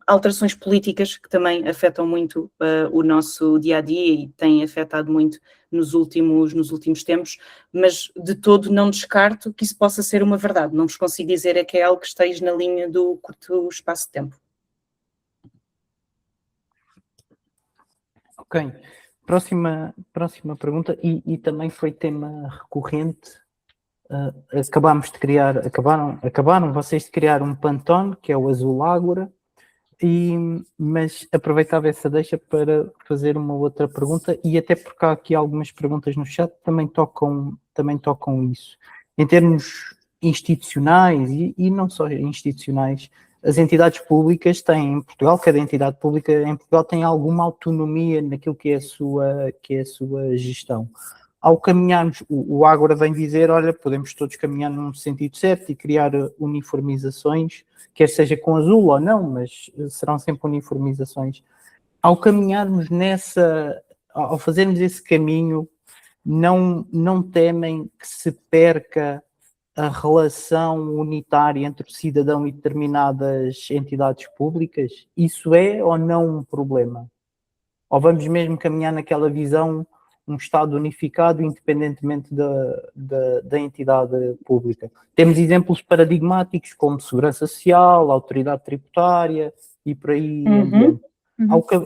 alterações políticas que também afetam muito o nosso dia-a-dia e têm afetado muito nos últimos tempos, mas de todo não descarto que isso possa ser uma verdade. Não vos consigo dizer que é algo que esteja na linha do curto espaço de tempo. Ok. Próxima pergunta, e também foi tema recorrente. Acabaram vocês de criar um Pantone, que é o Azul Ágora, mas aproveitava essa deixa para fazer uma outra pergunta, e até porque há aqui algumas perguntas no chat que também tocam isso. Em termos institucionais, e não só institucionais, as entidades públicas têm em Portugal, cada entidade pública em Portugal tem alguma autonomia naquilo que é a sua gestão. ao caminharmos, o Ágora vem dizer, olha, podemos todos caminhar num sentido certo e criar uniformizações, quer seja com azul ou não, mas serão sempre uniformizações. Ao caminharmos ao fazermos esse caminho, não temem que se perca a relação unitária entre o cidadão e determinadas entidades públicas? Isso é ou não um problema? Ou vamos mesmo caminhar naquela visão, um Estado unificado, independentemente da entidade pública? Temos exemplos paradigmáticos como Segurança Social, Autoridade Tributária e por aí adiante.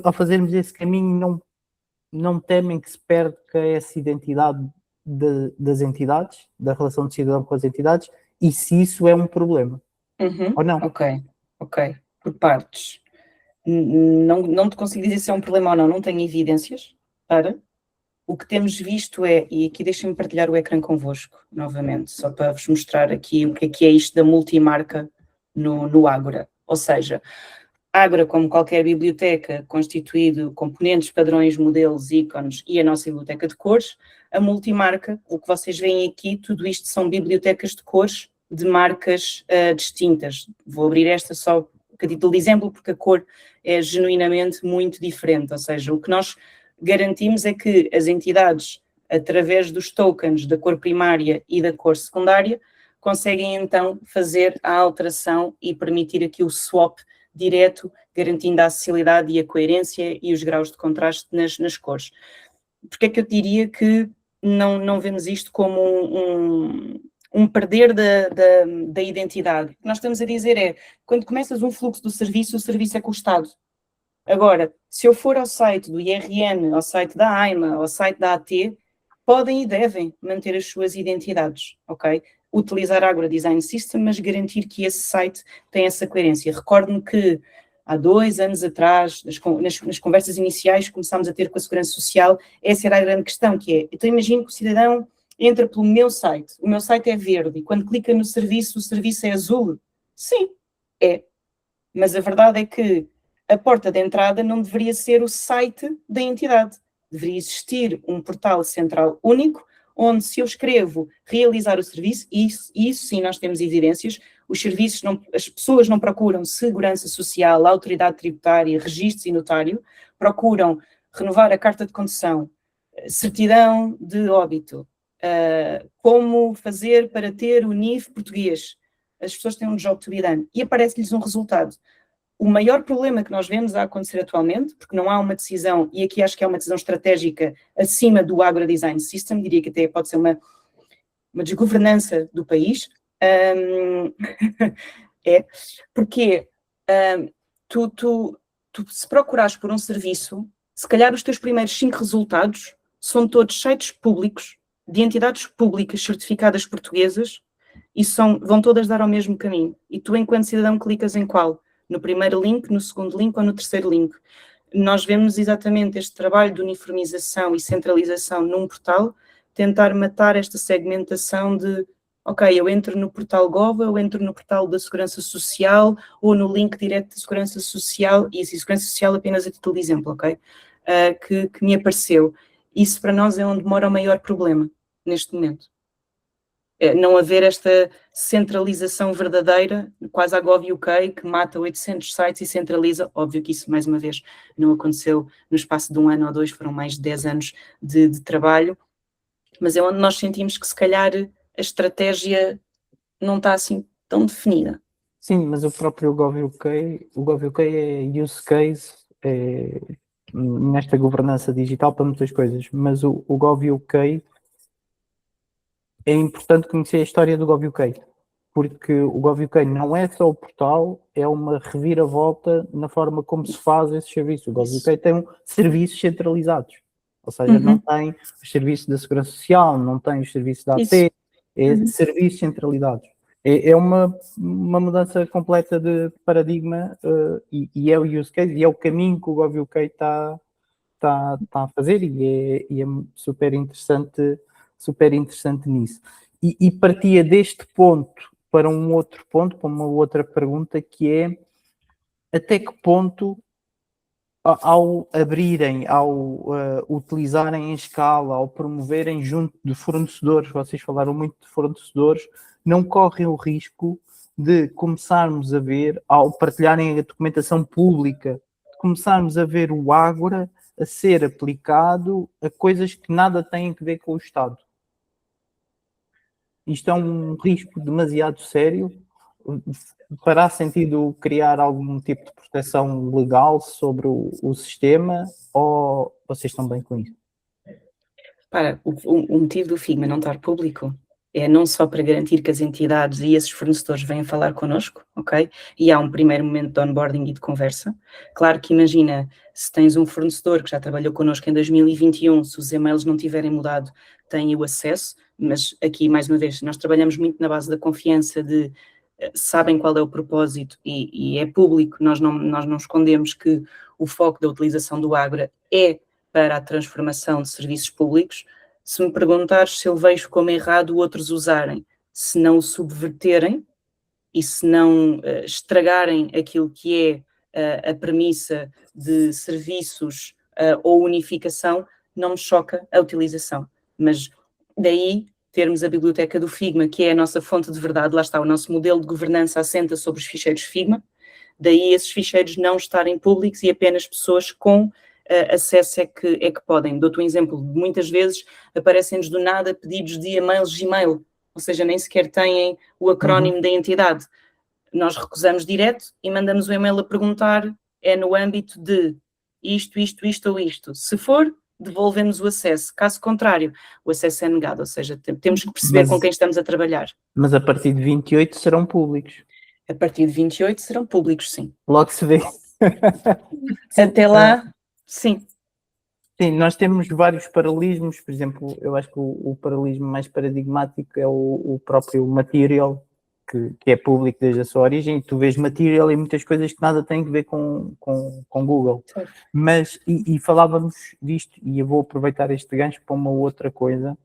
Ao fazermos esse caminho, não temem que se perca essa identidade das entidades, da relação de cidadão com as entidades, e se isso é um problema, ou não? Ok. Por partes. Não te consigo dizer se é um problema ou não tenho evidências para. O que temos visto e aqui deixem-me partilhar o ecrã convosco, novamente, só para vos mostrar aqui o que é isto da multimarca no Ágora. Ou seja, Ágora, como qualquer biblioteca, constituído componentes, padrões, modelos, ícones e a nossa biblioteca de cores, a multimarca, o que vocês veem aqui, tudo isto são bibliotecas de cores de marcas distintas. Vou abrir esta só a título de exemplo, porque a cor é genuinamente muito diferente, ou seja, o que nós garantimos é que as entidades, através dos tokens da cor primária e da cor secundária, conseguem então fazer a alteração e permitir aqui o swap direto, garantindo a acessibilidade e a coerência e os graus de contraste nas cores. Porque é que eu diria que não vemos isto como um perder da identidade? O que nós estamos a dizer é, quando começas um fluxo do serviço, o serviço é custado. Agora, se eu for ao site do IRN, ao site da AIMA, ao site da AT, podem e devem manter as suas identidades, ok? Utilizar a Ágora Design System, mas garantir que esse site tem essa coerência. Recordo-me que há 2 anos atrás, nas conversas iniciais que começámos a ter com a Segurança Social, essa era a grande questão, que é, então imagino que o cidadão entra pelo meu site, o meu site é verde, e quando clica no serviço, o serviço é azul. Sim, é. Mas a verdade é que a porta de entrada não deveria ser o site da entidade. Deveria existir um portal central único, onde se eu escrevo realizar o serviço, e isso sim nós temos evidências, as pessoas não procuram segurança social, autoridade tributária, registros e notário, procuram renovar a carta de condução, certidão de óbito, como fazer para ter o NIF português. As pessoas têm um job to be done e aparece-lhes um resultado. O maior problema que nós vemos a acontecer atualmente, porque não há uma decisão, e aqui acho que é uma decisão estratégica acima do Ágora Design System, diria que até pode ser uma desgovernança do país, porque tu se procurares por um serviço, se calhar os teus primeiros 5 resultados são todos sites públicos, de entidades públicas certificadas portuguesas, e vão todas dar ao mesmo caminho. E tu, enquanto cidadão, clicas em qual? No primeiro link, no segundo link ou no terceiro link. Nós vemos exatamente este trabalho de uniformização e centralização num portal, tentar matar esta segmentação de, ok, eu entro no portal Gov, eu entro no portal da Segurança Social ou no link direto da Segurança Social, e Segurança Social apenas a título de exemplo, ok? Que me apareceu. Isso para nós é onde mora o maior problema neste momento. Não haver esta centralização verdadeira, quase a Gov.uk, que mata 800 sites e centraliza. Óbvio que isso, mais uma vez, não aconteceu no espaço de 1 ano ou 2, foram mais de 10 anos de trabalho, mas é onde nós sentimos que, se calhar, a estratégia não está assim tão definida. Sim, mas o próprio Gov.uk é use case nesta governança digital para muitas coisas, mas o Gov.uk é importante conhecer a história do Gov.uk, porque o Gov.uk não é só o portal, é uma reviravolta na forma como se faz esse serviço. O Gov.uk tem serviços centralizados, ou seja, não tem os serviços da Segurança Social, não tem os serviços da AT, serviços centralizados. É uma mudança completa de paradigma e é o use case, e é o caminho que o Gov.uk está a fazer, e é super interessante nisso. E partia deste ponto para um outro ponto, para uma outra pergunta, que é até que ponto ao abrirem, ao utilizarem em escala, ao promoverem junto de fornecedores, vocês falaram muito de fornecedores, não correm o risco de começarmos a ver, ao partilharem a documentação pública, de começarmos a ver o Ágora a ser aplicado a coisas que nada têm a ver com o Estado. Isto é um risco demasiado sério. Fará sentido criar algum tipo de proteção legal sobre o sistema, ou vocês estão bem com isso? Para, o motivo do Figma não estar público é não só para garantir que as entidades e esses fornecedores venham falar connosco, ok? E há um primeiro momento de onboarding e de conversa. Claro que imagina, se tens um fornecedor que já trabalhou connosco em 2021, se os e-mails não tiverem mudado, têm o acesso, mas aqui, mais uma vez, nós trabalhamos muito na base da confiança de sabem qual é o propósito e é público, nós não escondemos que o foco da utilização do Ágora é para a transformação de serviços públicos. Se me perguntares se eu vejo como errado outros usarem, se não o subverterem e se não estragarem aquilo que é a premissa de serviços ou unificação, não me choca a utilização. Mas daí termos a biblioteca do Figma, que é a nossa fonte de verdade, lá está, o nosso modelo de governança assenta sobre os ficheiros Figma, daí esses ficheiros não estarem públicos e apenas pessoas com acesso é que podem. Dou-te um exemplo, muitas vezes aparecem-nos do nada pedidos de e-mails Gmail, ou seja, nem sequer têm o acrónimo da entidade. Nós recusamos direto e mandamos o e-mail a perguntar, é no âmbito de isto ou isto. Se for, devolvemos o acesso. Caso contrário, o acesso é negado, ou seja, temos que perceber com quem estamos a trabalhar. Mas a partir de 28 serão públicos. A partir de 28 serão públicos, sim. Logo se vê. Até lá, sim. Sim, nós temos vários paralelismos, por exemplo, eu acho que o paralelismo mais paradigmático é o próprio Material, que é público desde a sua origem, e tu vês Material e muitas coisas que nada têm a ver com Google. Certo. Mas, e falávamos disto, e eu vou aproveitar este gancho para uma outra coisa,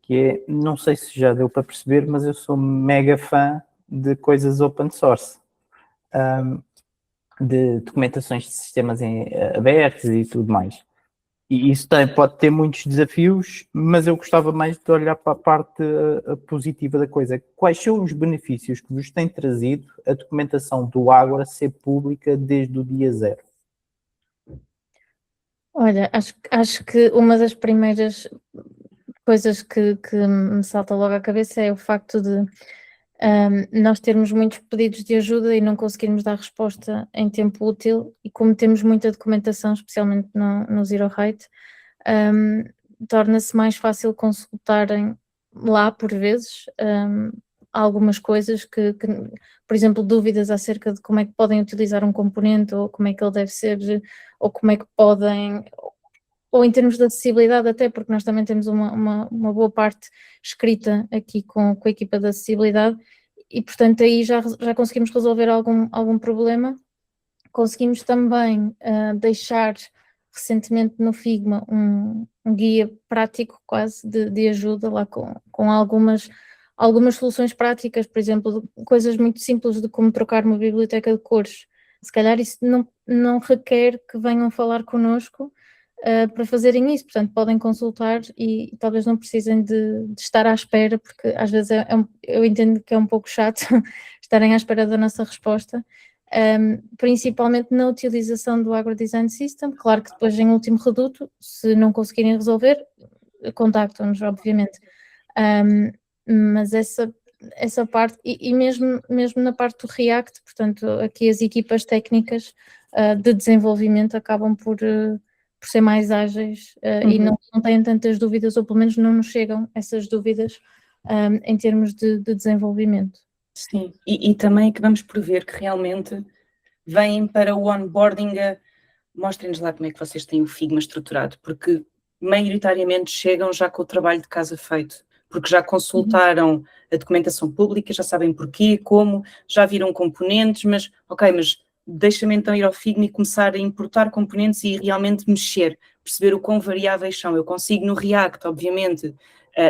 que é, não sei se já deu para perceber, mas eu sou mega fã de coisas open source, de documentações de sistemas abertos e tudo mais. E isso pode ter muitos desafios, mas eu gostava mais de olhar para a parte positiva da coisa. Quais são os benefícios que vos tem trazido a documentação do Ágora ser pública desde o dia zero? Olha, acho que uma das primeiras coisas que me salta logo à cabeça é o facto de nós termos muitos pedidos de ajuda e não conseguirmos dar resposta em tempo útil, e como temos muita documentação, especialmente no Zero Height, torna-se mais fácil consultarem lá, por vezes, algumas coisas que, por exemplo, dúvidas acerca de como é que podem utilizar um componente, ou como é que ele deve ser, ou como é que podem... ou em termos de acessibilidade até, porque nós também temos uma boa parte escrita aqui com a equipa de acessibilidade, e portanto aí já conseguimos resolver algum problema. Conseguimos também deixar recentemente no Figma um guia prático quase de ajuda lá com algumas soluções práticas, por exemplo, coisas muito simples de como trocar uma biblioteca de cores. Se calhar isso não requer que venham falar connosco para fazerem isso, portanto podem consultar e talvez não precisem de estar à espera, porque às vezes eu entendo que é um pouco chato estarem à espera da nossa resposta, principalmente na utilização do Ágora Design System. Claro que depois em último reduto, se não conseguirem resolver, contactam-nos, obviamente, mas essa parte, e mesmo na parte do React, portanto aqui as equipas técnicas de desenvolvimento acabam por ser mais ágeis e não têm tantas dúvidas, ou pelo menos não nos chegam essas dúvidas em termos de desenvolvimento. Sim, e também que vamos prever que realmente vêm para o onboarding mostrem-nos lá como é que vocês têm o Figma estruturado, porque maioritariamente chegam já com o trabalho de casa feito, porque já consultaram a documentação pública, já sabem porquê, como, já viram componentes, mas deixa-me então ir ao Figma e começar a importar componentes e realmente mexer, perceber o quão variáveis são. Eu consigo no React, obviamente,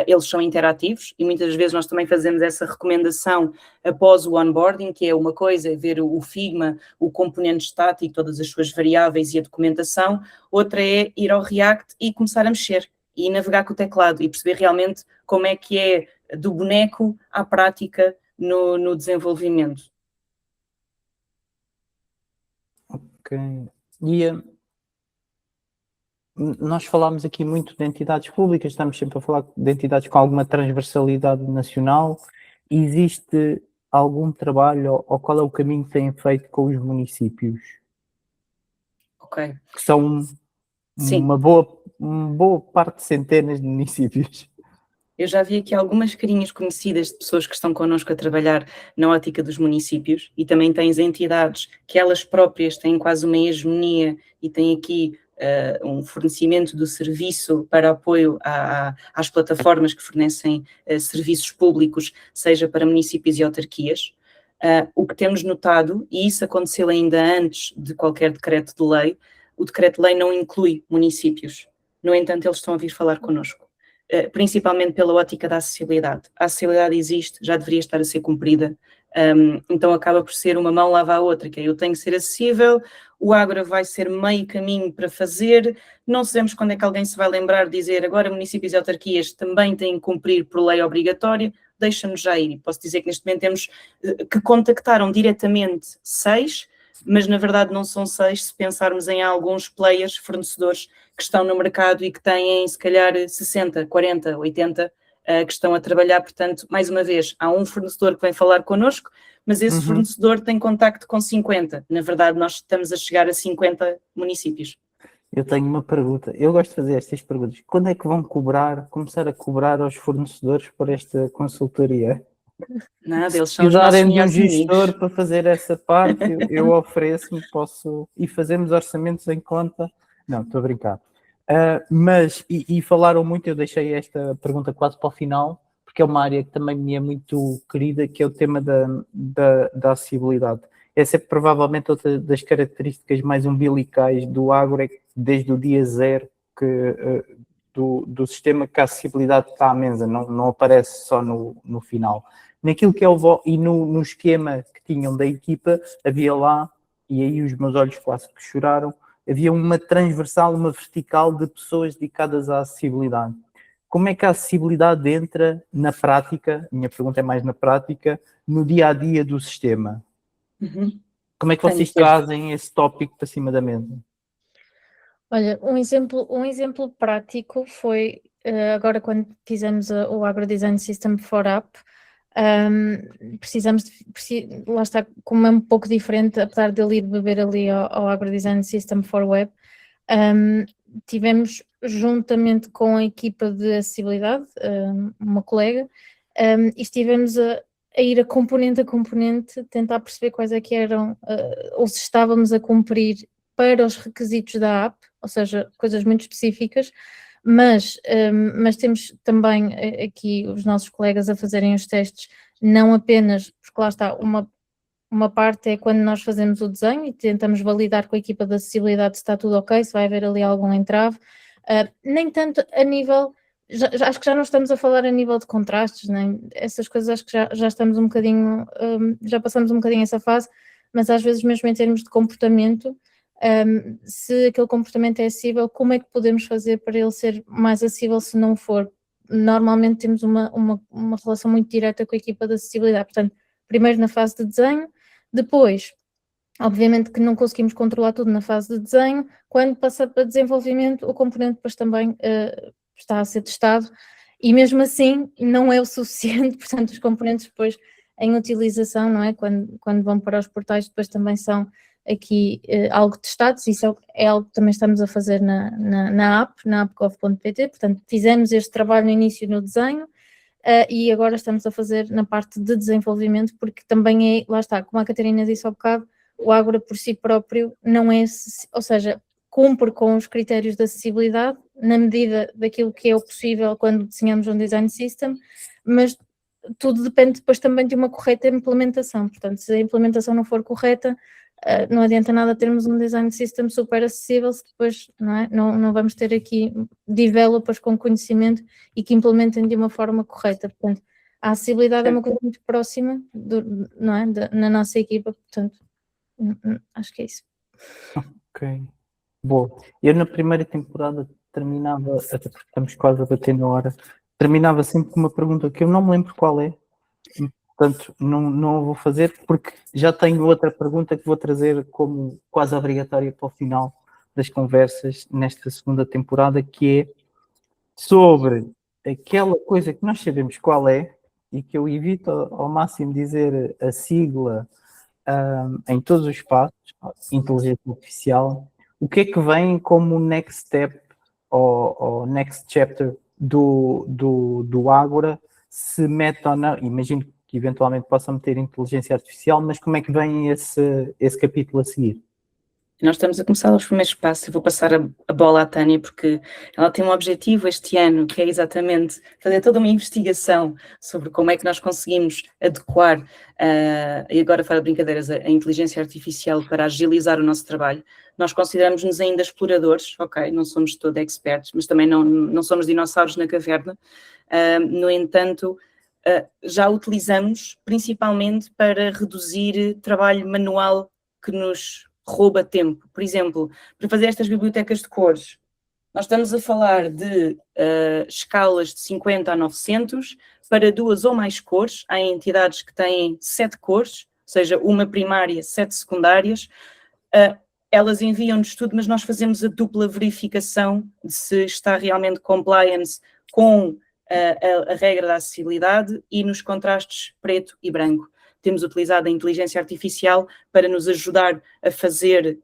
eles são interativos e muitas vezes nós também fazemos essa recomendação após o onboarding, que é uma coisa é ver o Figma, o componente estático, todas as suas variáveis e a documentação, outra é ir ao React e começar a mexer e navegar com o teclado e perceber realmente como é que é do boneco à prática no desenvolvimento. Ok. E nós falámos aqui muito de entidades públicas, estamos sempre a falar de entidades com alguma transversalidade nacional. Existe algum trabalho ou qual é o caminho que têm feito com os municípios? Ok. Que são Sim. uma boa parte de centenas de municípios. Eu já vi aqui algumas carinhas conhecidas de pessoas que estão connosco a trabalhar na ótica dos municípios e também tens entidades que elas próprias têm quase uma hegemonia e têm aqui um fornecimento do serviço para apoio às plataformas que fornecem serviços públicos, seja para municípios e autarquias. O que temos notado, e isso aconteceu ainda antes de qualquer decreto de lei, o decreto-lei não inclui municípios. No entanto, eles estão a vir falar connosco. Principalmente pela ótica da acessibilidade. A acessibilidade existe, já deveria estar a ser cumprida, então acaba por ser uma mão lava a outra, que é eu tenho que ser acessível, o Ágora vai ser meio caminho para fazer, não sabemos quando é que alguém se vai lembrar de dizer agora municípios e autarquias também têm que cumprir por lei obrigatória, deixa-nos já ir. Posso dizer que neste momento temos que contactaram diretamente 6, mas na verdade não são 6 se pensarmos em alguns players, fornecedores que estão no mercado e que têm se calhar 60, 40, 80 que estão a trabalhar, portanto, mais uma vez, há um fornecedor que vem falar connosco, mas esse fornecedor tem contacto com 50. Na verdade, nós estamos a chegar a 50 municípios. Eu tenho uma pergunta, eu gosto de fazer estas perguntas. Quando é que vão começar a cobrar aos fornecedores por esta consultoria? Nada, eles Se são os nossos precisarem de um melhores gestor amigos. para fazer essa parte, eu ofereço-me, posso, e fazemos orçamentos em conta. Não, estou a brincar. Mas falaram muito, eu deixei esta pergunta quase para o final, porque é uma área que também me é muito querida, que é o tema da acessibilidade. Essa é provavelmente outra das características mais umbilicais do Ágora, desde o dia zero do sistema, que a acessibilidade está à mesa, não aparece só no final. Naquilo que é e no esquema que tinham da equipa, havia lá, e aí os meus olhos quase que choraram, havia uma transversal, uma vertical de pessoas dedicadas à acessibilidade. Como é que a acessibilidade entra na prática, minha pergunta é mais na prática, no dia-a-dia do sistema? Como é que vocês trazem esse tópico para cima da mesa? Olha, um exemplo prático foi agora quando fizemos o Ágora Design System for App, lá está, como é um pouco diferente, apesar de ele ir beber ali ao Ágora Design System for Web, tivemos juntamente com a equipa de acessibilidade, uma colega, e estivemos a ir a componente, tentar perceber quais é que eram, ou se estávamos a cumprir para os requisitos da app, ou seja, coisas muito específicas, mas temos também aqui os nossos colegas a fazerem os testes, não apenas, porque lá está, uma parte é quando nós fazemos o desenho e tentamos validar com a equipa de acessibilidade se está tudo ok, se vai haver ali algum entrave, nem tanto a nível, acho que já não estamos a falar a nível de contrastes, nem essas coisas, acho que já estamos um bocadinho, já passamos um bocadinho essa fase, mas às vezes mesmo em termos de comportamento, se aquele comportamento é acessível, como é que podemos fazer para ele ser mais acessível se não for? Normalmente temos uma relação muito direta com a equipa de acessibilidade, portanto, primeiro na fase de desenho, depois, obviamente que não conseguimos controlar tudo na fase de desenho, quando passa para desenvolvimento, o componente depois também está a ser testado, e mesmo assim não é o suficiente, portanto os componentes depois em utilização, não é? Quando vão para os portais depois também são aqui algo testados, isso é algo que também estamos a fazer na app.gov.pt, portanto fizemos este trabalho no início no desenho e agora estamos a fazer na parte de desenvolvimento, porque também é, lá está, como a Catarina disse há bocado, o Ágora por si próprio não é, ou seja, cumpre com os critérios de acessibilidade na medida daquilo que é o possível quando desenhamos um design system, mas tudo depende depois também de uma correta implementação, portanto se a implementação não for correta, não adianta nada termos um design system super acessível se depois, não é? Não vamos ter aqui developers com conhecimento e que implementem de uma forma correta. Portanto, a acessibilidade é uma coisa muito próxima não é? Na nossa equipa, portanto, acho que é isso. Ok. Bom, eu na primeira temporada terminava, até porque estamos quase a bater na hora, terminava sempre com uma pergunta que eu não me lembro qual é, portanto não a vou fazer, porque já tenho outra pergunta que vou trazer como quase obrigatória para o final das conversas nesta segunda temporada, que é sobre aquela coisa que nós sabemos qual é e que eu evito ao máximo dizer a sigla em todos os passos, inteligência artificial. O que é que vem como next step ou next chapter do Ágora, se mete ou não? Imagino que eventualmente possa meter inteligência artificial, mas como é que vem esse capítulo a seguir? Nós estamos a começar os primeiros passos. Eu vou passar a bola à Tânia, porque ela tem um objetivo este ano, que é exatamente fazer toda uma investigação sobre como é que nós conseguimos adequar, e agora fora de brincadeiras, a inteligência artificial para agilizar o nosso trabalho. Nós consideramos-nos ainda exploradores, ok, não somos todos experts, mas também não somos dinossauros na caverna. No entanto, já utilizamos principalmente para reduzir trabalho manual que nos rouba tempo. Por exemplo, para fazer estas bibliotecas de cores, nós estamos a falar de escalas de 50 a 900 para 2 ou mais cores. Há entidades que têm 7 cores, ou seja, uma primária, 7 secundárias. Elas enviam-nos tudo, mas nós fazemos a dupla verificação de se está realmente compliance com a regra da acessibilidade e nos contrastes preto e branco. Temos utilizado a inteligência artificial para nos ajudar a fazer,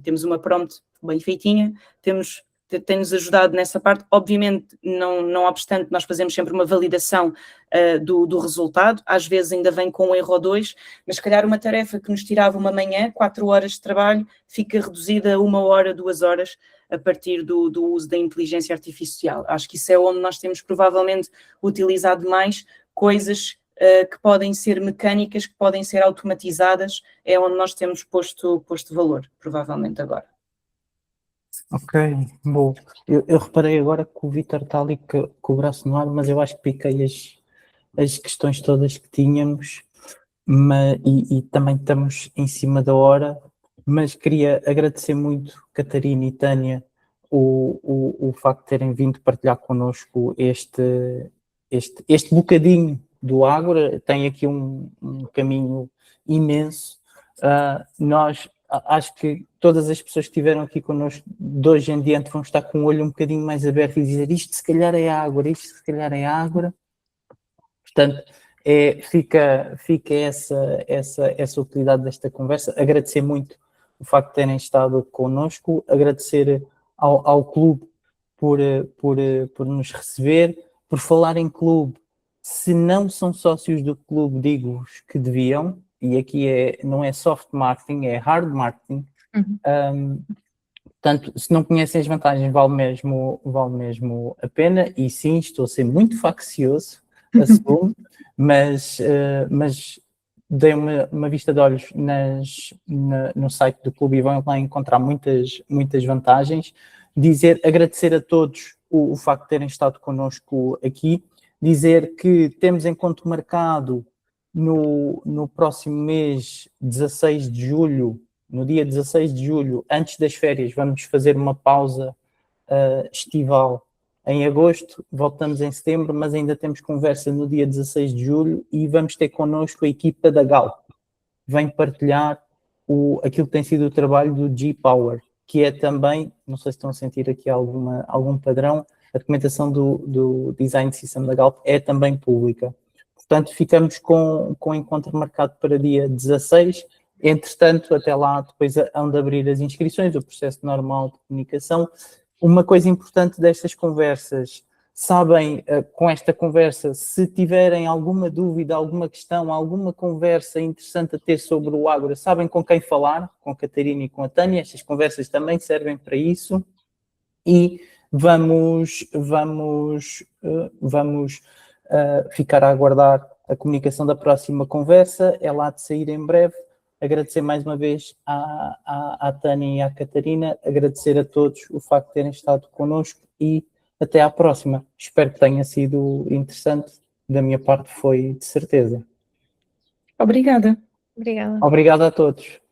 temos uma prompt bem feitinha, tem-nos ajudado nessa parte. Obviamente, não obstante, nós fazemos sempre uma validação do resultado, às vezes ainda vem com um erro ou dois, mas se calhar uma tarefa que nos tirava uma manhã, 4 horas de trabalho, fica reduzida a 1 hora, 2 horas, a partir do uso da inteligência artificial. Acho que isso é onde nós temos provavelmente utilizado mais coisas que podem ser mecânicas, que podem ser automatizadas, é onde nós temos posto valor, provavelmente agora. Ok, bom. Eu reparei agora que o Vítor está ali com o braço no ar, mas eu acho que piquei as questões todas que tínhamos e também estamos em cima da hora, mas queria agradecer muito, Catarina e Tânia, o facto de terem vindo partilhar connosco este bocadinho do Ágora. Tem aqui um caminho imenso. Acho que todas as pessoas que estiveram aqui connosco de hoje em diante vão estar com o olho um bocadinho mais aberto e dizer isto se calhar é Ágora, isto se calhar é Ágora. Portanto, fica essa utilidade desta conversa. Agradecer muito o facto de terem estado connosco, agradecer ao clube por nos receber, por falar em clube. Se não são sócios do clube, digo-vos que deviam, e aqui não é soft marketing, é hard marketing. Portanto, se não conhecem as vantagens, vale mesmo a pena, e sim, estou a ser muito faccioso, assumo, mas dei uma vista de olhos no site do clube e vão lá encontrar muitas vantagens. Agradecer a todos o facto de terem estado connosco aqui, dizer que temos encontro marcado no próximo mês, 16 de julho, no dia 16 de julho, antes das férias, vamos fazer uma pausa estival em agosto, voltamos em setembro, mas ainda temos conversa no dia 16 de julho e vamos ter connosco a equipa da Galp. Vem partilhar aquilo que tem sido o trabalho do G-Power, que é também, não sei se estão a sentir aqui algum padrão, a documentação do Design System da Galp é também pública. Portanto, ficamos com o encontro marcado para dia 16. Entretanto, até lá, depois hão de abrir as inscrições, o processo normal de comunicação. Uma coisa importante destas conversas, sabem, com esta conversa, se tiverem alguma dúvida, alguma questão, alguma conversa interessante a ter sobre o Ágora, sabem com quem falar, com a Catarina e com a Tânia. Estas conversas também servem para isso. E vamos ficar a aguardar a comunicação da próxima conversa. Ela há de sair em breve. agradecer mais uma vez à Tânia e à Catarina, agradecer a todos o facto de terem estado connosco e até à próxima. Espero que tenha sido interessante. Da minha parte foi de certeza. Obrigada. Obrigada. Obrigado a todos.